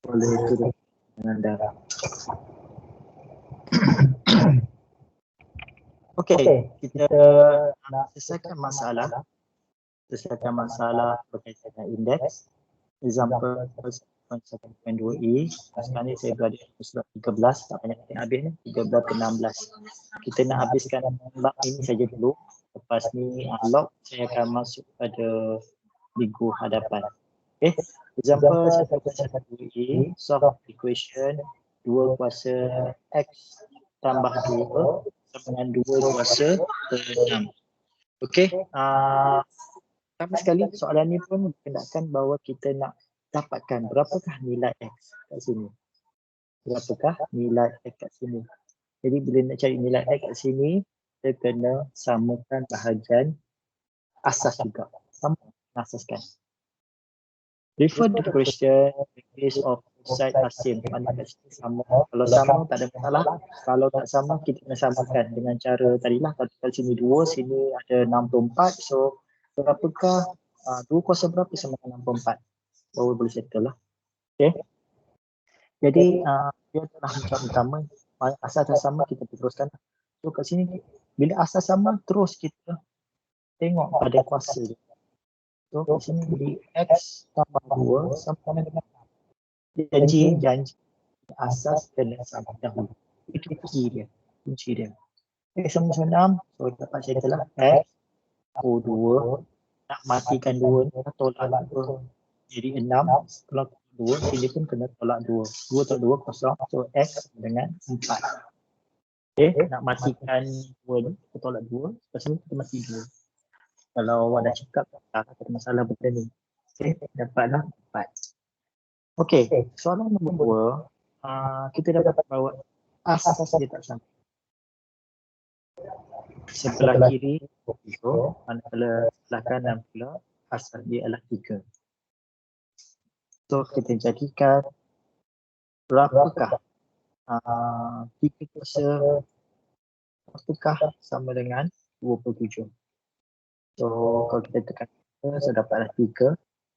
Boleh turun dengan darah. Okey, kita nak selesaikan masalah. Selesaikan masalah berkaitan dengan indeks. Example 1.2e. Sekarang ni saya berada di surat 13. Tak banyak kita habis ni. 13 ke 16. Kita nak habiskan bab ini saja dulu. Lepas ni log saya akan masuk pada minggu hadapan. Okay. Example 1.2e. Solve equation 2 kuasa X tambah 2 sama dengan 2 kuasa per 6. Okey. Sama sekali soalan ni pun berkenaan bahawa kita nak dapatkan berapakah nilai X kat sini. Berapakah nilai X kat sini. Jadi bila nak cari nilai X kat sini, kita kena samakan bahagian asas juga. Sama asaskan. Refer to the question, the case of side asim. Mana kat sini sama. Kalau sama tak ada masalah. Kalau tak sama, kita kena samakan dengan cara tadilah. Kalau kat sini 2, sini ada 64. So, berapakah 2 kuasa berapa sama dengan 64? Baru boleh settle lah. Okay. Jadi, dia adalah macam utama. Asas dah sama, kita teruskan. So, kat sini, bila asas sama, terus kita tengok pada kuasa dia. So, kat sini jadi X tambah 2 sama dengan janji asas kena sama dahulu. Itu kunci dia. X sama 6, so dapat settle lah. X, O2, nak matikan 2 ni, tolak 2. Jadi 6, kalau 2, sini pun kena tolak 2. 2 tolak 2, kosong. So X dengan 4. Okay, nak matikan 2 ni, kita tolak 2. Lepas ni kita mati 2. Kalau awak dah cakap, tak ada masalah benda ni. Okay, dapatlah 4. Okay, soalan nombor 2, kita dapat bahawa asas dia tak sama. Sebelah kiri 0, manakala sebelah kanan pula asas dia adalah 3. So kita jadikan berapakah 3 kuasa apakah sama dengan 27. So kalau kita tekan 3, so dapatlah 3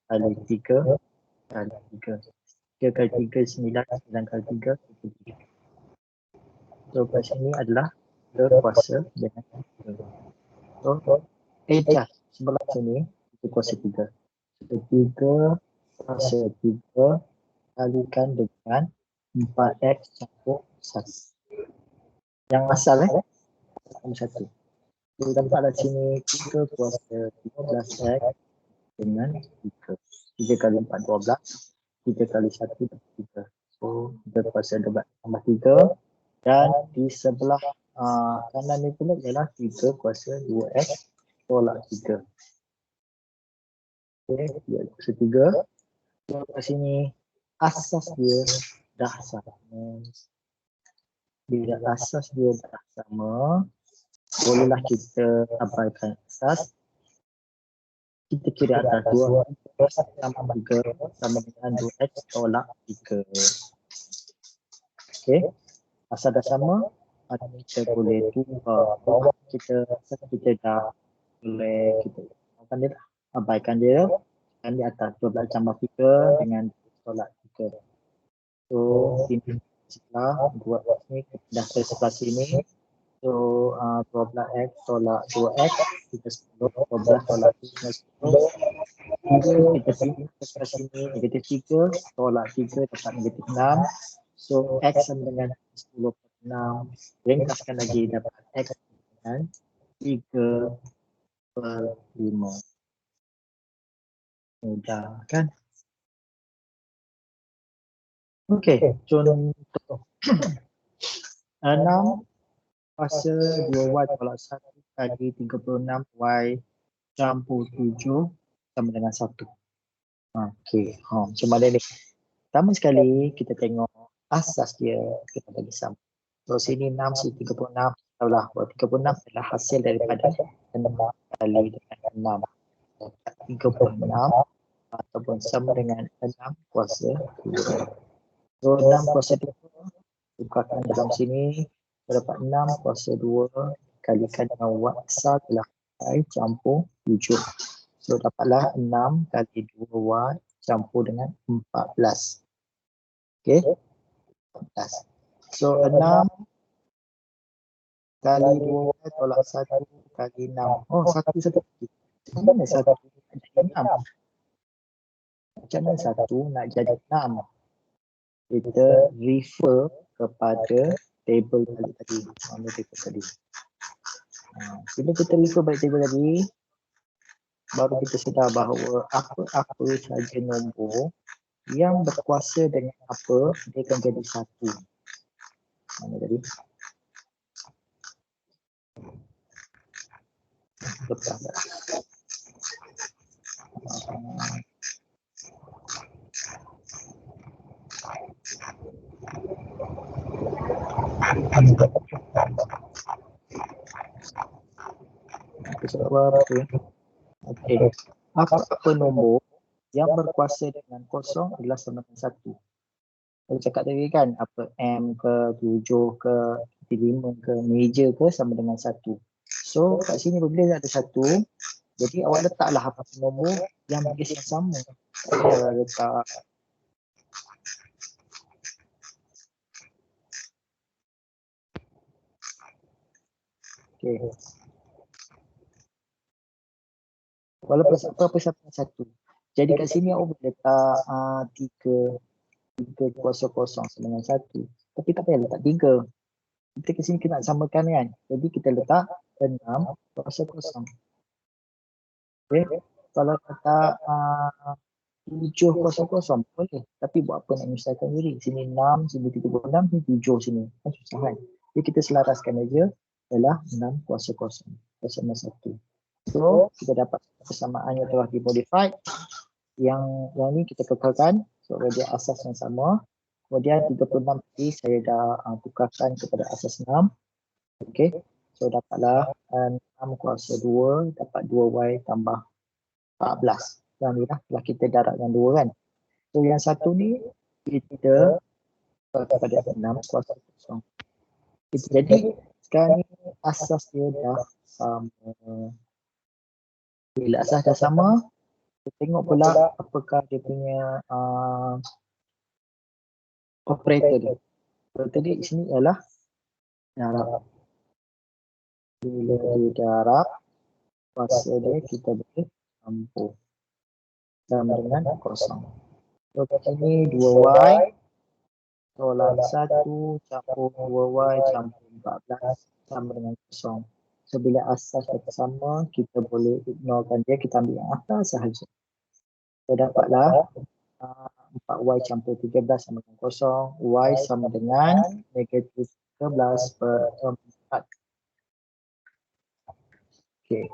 kali 3 kali 3. 3 kali 3, 9, 9 kali 3, 3. So kat sini adalah 3 kuasa dengan 3. So sebelah sini 3 kuasa 3. So 3 kuasa 3 kalikan dengan 4x campur 1. Yang asal sama 1. So dapatlah sini 3 kuasa 13x dengan 3. 3 kali 4, 12. 3 kali 1, 3. So 3 kuasa tambah 3. Dan di sebelah kanan ni pula ialah 3 kuasa 2x tolak 3. Okay, dia kuasa 3. So kat sini asas dia dah sama. Bila asas dia dah sama, bolehlah kita abaikan asas. Kita kira atas 2 tambah 3 sama dengan 2x tolak 3. Okay, asal dah sama, kita boleh tukar. Kita dah boleh kita abaikan dia. Dan di atas 12 tambah 3 dengan tolak 3. So, sini sebelah 2x ni dah ke sebelah sini. So, 12x tolak 2x, kita 10, 12 tolak 3, 10. Kita pilih ke sebelah sini, negatif 3, tolak 3 dapat negatif 6. So, x sama dengan 10 per 6. Ringkaskan lagi, dapat x dengan 3 per 5. Mudah kan? Okey, contoh 6 kuasa 2y tolak 1 kali 36y campur 7 sama dengan 1. Okey, macam mana ni? Pertama sekali kita tengok asas dia, kita bagi sama. So sini 6, sini 36. Tahulah bahawa 36 adalah hasil daripada 6 kali dengan 6. 36 ataupun sama dengan 6 kuasa 2. So 6 kuasa 2 tukarkan dalam sini, dapat 6 kuasa 2 kalikan dengan y besar adalah y campur 7. So dapatlah 6 kali 2y campur dengan 14. Okey, 14. So 6 kali 2y tolak 1 kali 6. Oh, 1 macam mana 1 nak jadi 6? Macam mana 1 nak jadi 6? Kita refer kepada table tadi. Mana table tadi? Bila kita refer pada table tadi, baru kita sedar bahawa apa-apa sahaja nombor yang berkuasa dengan apa, dia akan jadi 1. Mana tadi? Lepas. Okey. Apa nombor yang berkuasa dengan kosong adalah sama dengan 1. Saya cakap tadi kan, apa M ke, 7 ke, 5 ke, meja ke sama dengan 1. So kat sini bila ada 1, jadi awak letaklah apa nombor yang base yang sama. Saya letak okey. Walaupun apa sama 1. Jadi kat sini awak boleh letak 3 kuasa kosong sama dengan 1. Tapi tak payah letak 3. Kita ke sini kita nak samakan kan. Jadi kita letak 6 kuasa kosong. Okey. Kalau letak 7 kuasa kosong boleh. Tapi buat apa nak menyusahkan diri. Sini 6, sini 36, sini 7 sini. Kan susah kan. Jadi kita selaraskan aja adalah 6 kuasa kosong bersama 1. So kita dapat persamaan yang telah dimodified. Yang ni kita kekalkan. So dia asas yang sama. Kemudian 36 tadi saya dah tukarkan kepada asas 6. Okey. So dapatlah 6 kuasa 2 dapat 2y tambah 14. Yang ni lah telah kita darat yang 2 kan. So yang satu ni kita kepada 6 kuasa 0. Jadi sekarang ni asas dia dah sama. Bila asas dah sama, kita tengok pula apakah dia punya operator dia. Operator dia di sini ialah darab. Bila dia darab, kuasa dia kita boleh campur sama dengan kosong. So ini 2y tolak 1 campur 2y campur 14 sama dengan kosong. So bila asas sama, kita boleh ignorekan dia, kita ambil yang atas sahaja. So dapatlah 4y campur 13 sama dengan kosong, y sama dengan negatif 13 per 4. Okey.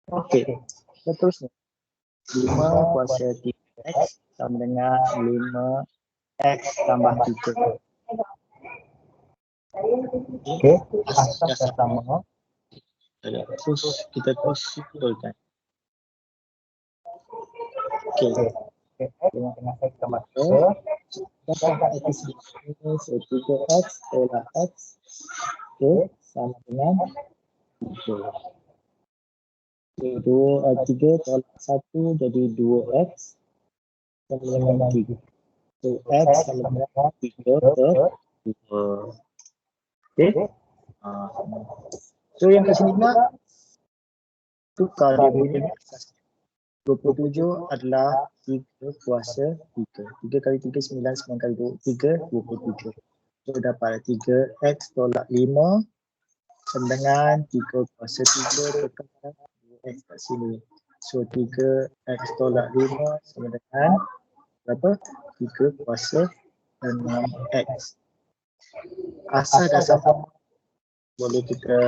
Okey, seterusnya 5 kuasa 3x sama dengan 5x tambah 3. Okey, asas dah sama. Terus kita terus simpulkan. Okey. Dengan x tambah 3. Dapat x ini 3x tolak x. Okey, sama dengan 3. 3 tolak 1 jadi 2x sama dengan 3. So x sama dengan 3 per 2. Okey. So yang kat sini pula tukar dia punya asas. 27 adalah 3 kuasa 3. 3 kali 3 9, 9 kali 3 27. So dapat 3x tolak 5 sama dengan 3 kuasa 3 tekan x kat sini. So 3x tolak 5 sama dengan berapa? 3 kuasa 6x. Asal dah sama, boleh kita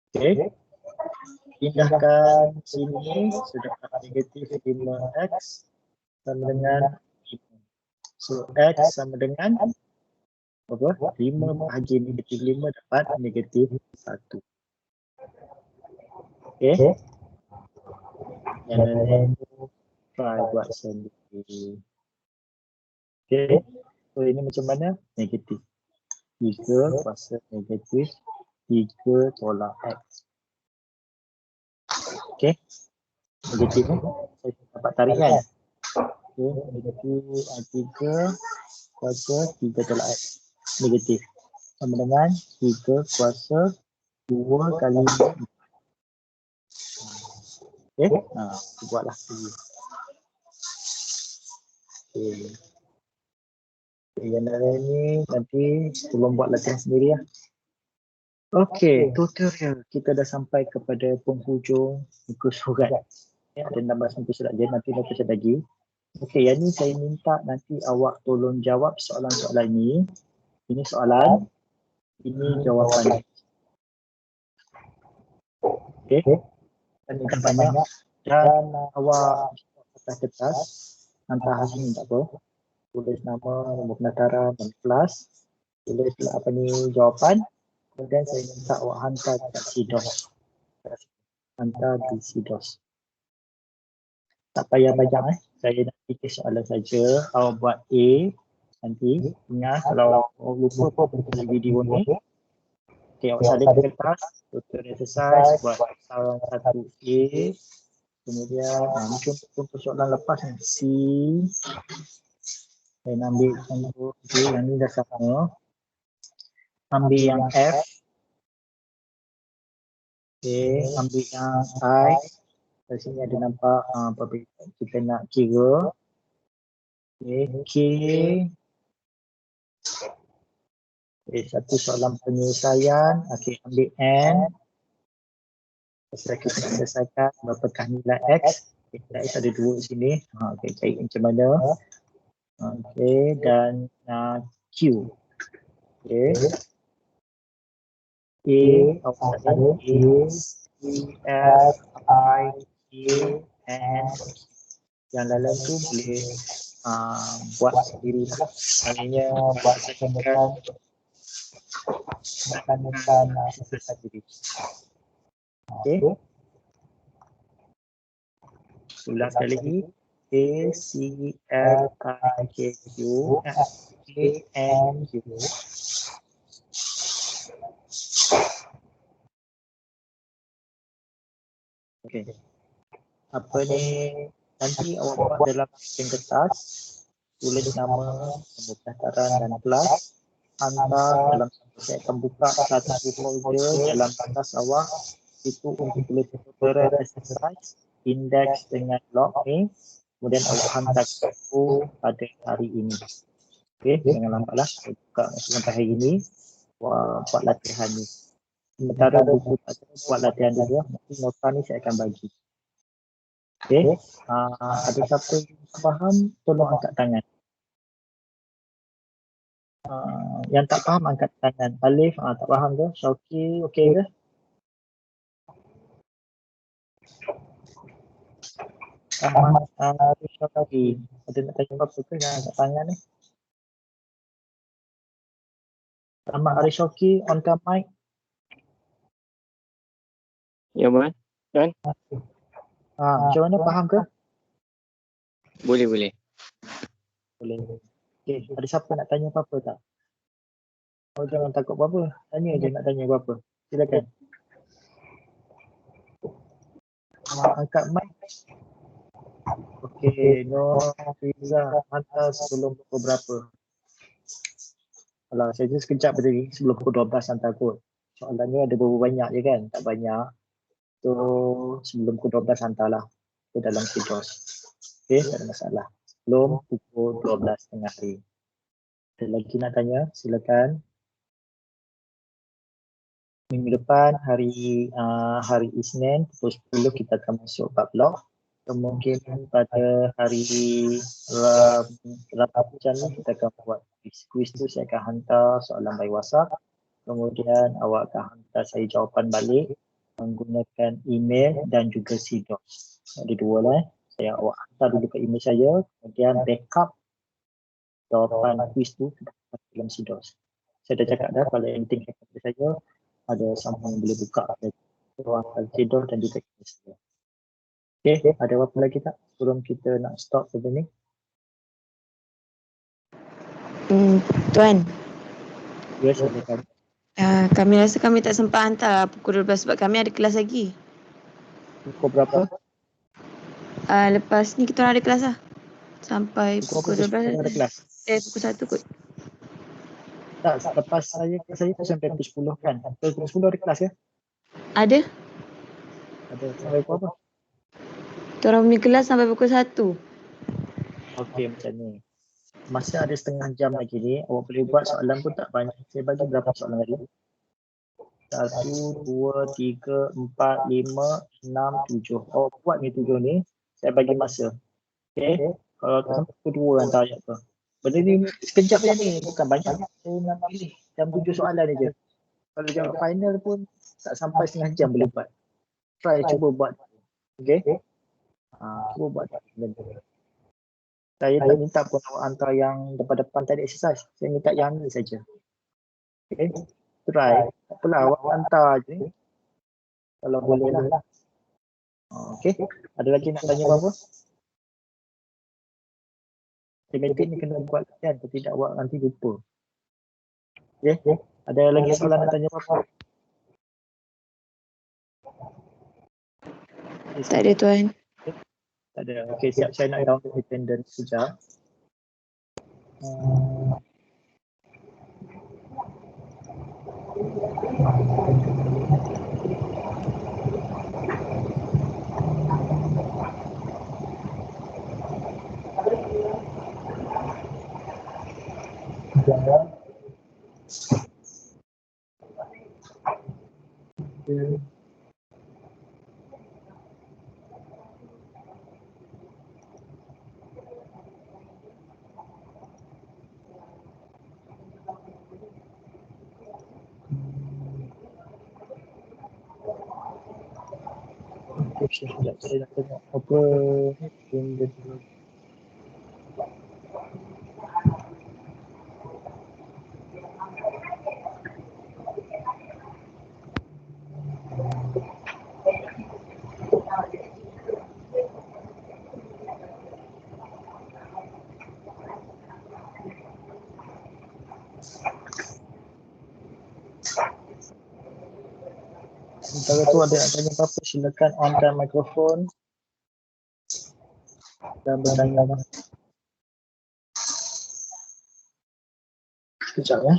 okay. Pindahkan sini, sudah negatif 5x sama dengan 5. So x sama dengan apa? 5 bahagi negatif 5 dapat negatif 1. Okay. Yang lain try buat sendiri. Okay. So ini macam mana? Negatif. 3 kuasa negatif 3 tolak x. Okay. Negatif ni. Saya dapat tarik kan? Okay. Negatif 3 kuasa 3 tolak x. Negatif. Sama dengan 3 kuasa 2 kali 4. Okay. Buatlah dulu. Okay. Yang lain ni nanti tolong buat latihan sendiri lah. Okey, tutorial kita dah sampai kepada penghujung muka surat. Ya, ada 16 muka surat je, nanti kita baca lagi. Okey, yang ni saya minta nanti awak tolong jawab soalan-soalan ini. Ini soalan, ini jawapan. Okey, dan ini dah banyak. Dan awak atas kertas, hantar hasil ni tak apa. Tulis nama, nombor pendaftaran, dan kelas. Tulis apa ni jawapan. Kemudian saya minta awak hantar kat CDOS. Hantar di CDOS. Tak payah banyak Saya nak fikir soalan saja. Awak buat A. Nanti ingat kalau lupa apa putar video ni. Okay, awak salin ke kertas. Tutorial exercise. Buat soalan 1A. Kemudian ni contoh soalan lepas ni. C. Saya ambil contoh A. Yang ni dah sama. Ambil yang F. Okay, ambil yang I. Di sini ada nampak kita nak kira. Okay, K. Okay, satu soalan penyelesaian. Okay, ambil N. Kita nak selesaikan berapakah nilai X. Okay, nilai X ada 2 di sini. Okay, cari macam mana. Okay, dan Q. Okay. A, awak ada A, C, F, I, Q, N. Yang lain tu boleh buat sendiri lah. Maknanya buat sesuatu tekan sendiri. Okay. Ulang sekali lagi. A, C, F, I, K, Q, F, K, N, Q. Okay. Apa ni? Nanti awak buat dalam kertas. Tulis nama, nombor pendaftaran dan kelas. Hantar dalam saya akan buka satu folder dalam kertas awak. Itu untuk tulis tutorial exercise, index dengan log ni. Kemudian awak hantar itu pada hari ini. Okey, jangan lambatlah. Saya buka sampai hari ini. Buat latihan ni. Sementara buku tak ada, buat latihan dulu. Nanti nota ni saya akan bagi. Okey, ada siapa yang faham, tolong angkat tangan. Yang tak faham angkat tangan. Alif, tak faham ke? Syauki, okey ke? Ahmad Syauki, ada nak tanya apa ke yang angkat tangan ni? Ahmad Arif Syauki, on cam mic. Ya, Man. Dan? Macam mana, faham ke? Boleh. Boleh. Okey, ada siapa nak tanya apa-apa tak? Oh, jangan takut apa-apa. Tanya je nak tanya apa-apa. Silakan. Angkat mic. Okey, Nur Fiza, hantar sebelum pukul berapa? Kalau saya just sekejap tadi sebelum pukul 12 hantar kot. Soalannya ada berapa banyak je kan? Tak banyak. So, sebelum pukul 12 hantarlah ke dalam CDOS. Okey, tak ada masalah. Sebelum pukul 12 tengah hari. Ada lagi nak tanya? Silakan. Minggu depan hari Isnin pukul 10 kita akan masuk bab blog. Kemungkinan pada hari Rabu macam ni kita akan buat quiz tu, saya akan hantar soalan by WhatsApp. Kemudian awak akan hantar saya jawapan balik menggunakan email dan juga CDOS. Ada dua lah. Awak hantar dulu ke email saya, kemudian backup jawapan quiz tu dalam CDOS. Saya dah cakap dah kalau anything happen pada saya, ada someone yang boleh buka ruang CDOS dan juga email saya. Okay, ada apa lagi tak sebelum kita nak stop sebelum ni? Tuan, Ya, silakan. kami rasa kami tak sempat hantar pukul 12 sebab kami ada kelas lagi. Pukul berapa? Lepas ni kita orang ada kelas lah. Sampai pukul 12. Ada kelas? Pukul 1 kot. Tak, lepas saya tu sampai pukul 10 kan? Pukul 10 ada kelas ya? Ada. Ada. Sampai pukul apa? Kita orang punya kelas sampai pukul 1. Okey, macam ni. Masa ada setengah jam lagi ni, awak boleh buat soalan pun tak banyak. Saya bagi berapa soalan tadi? 1, 2, 3, 4, 5, 6, 7. Awak buat ni 7 ni, saya bagi masa. Okey? Kalau tak sampai pukul 2 hantar ayat tu. Benda ni sekejap je ni, bukan banyak. Saya nak pilih jam 7 soalan je. Kalau jawab final pun tak sampai setengah jam boleh buat. Try, cuba buat. Okey? Cuba buat. Saya tak minta pun awak hantar yang depan-depan tadi exercise. Saya minta yang ni saja. Okay. Try. Tak apalah, awak hantar je. Kalau boleh lah. Okay. Ada lagi nak tanya apa-apa? Tematik ni kena buat kan. Kalau tidak awak nanti lupa. Okay. Ada lagi soalan nak tanya apa-apa? Tak ada tuan. Tak ada. Okay, siap. Saya nak download attendance sekejap. Sekejap, saya nak tengok apa benda tu. Sementara tu ada nak tanya apa-apa, silakan on-kan mikrofon dan bertanya. Sekejap ya.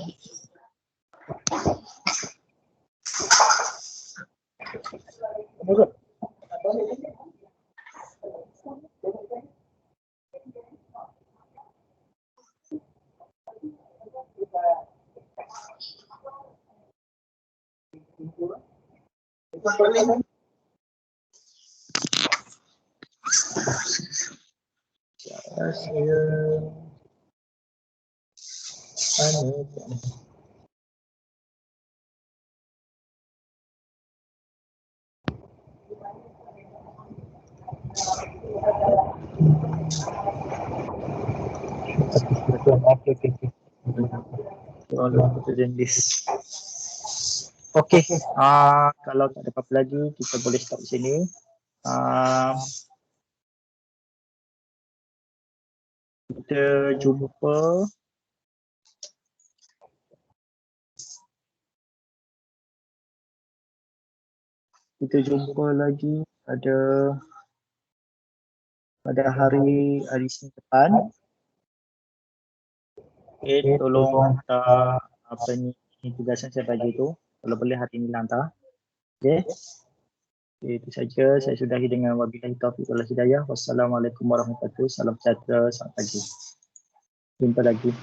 Okey, kalau tak ada apa-apa lagi, kita boleh stop sini. Kita jumpa lagi pada hari Isnin depan. Okay, tolong hantar apa ni tugasan saya bagi tu. Kalau boleh hari ini hantar. Okay. Itu saja. Saya sudahi dengan wabillahi taufiq wal hidayah. Wassalamualaikum warahmatullahi wabarakatuh. Salam sejahtera. Selamat pagi. Jumpa lagi.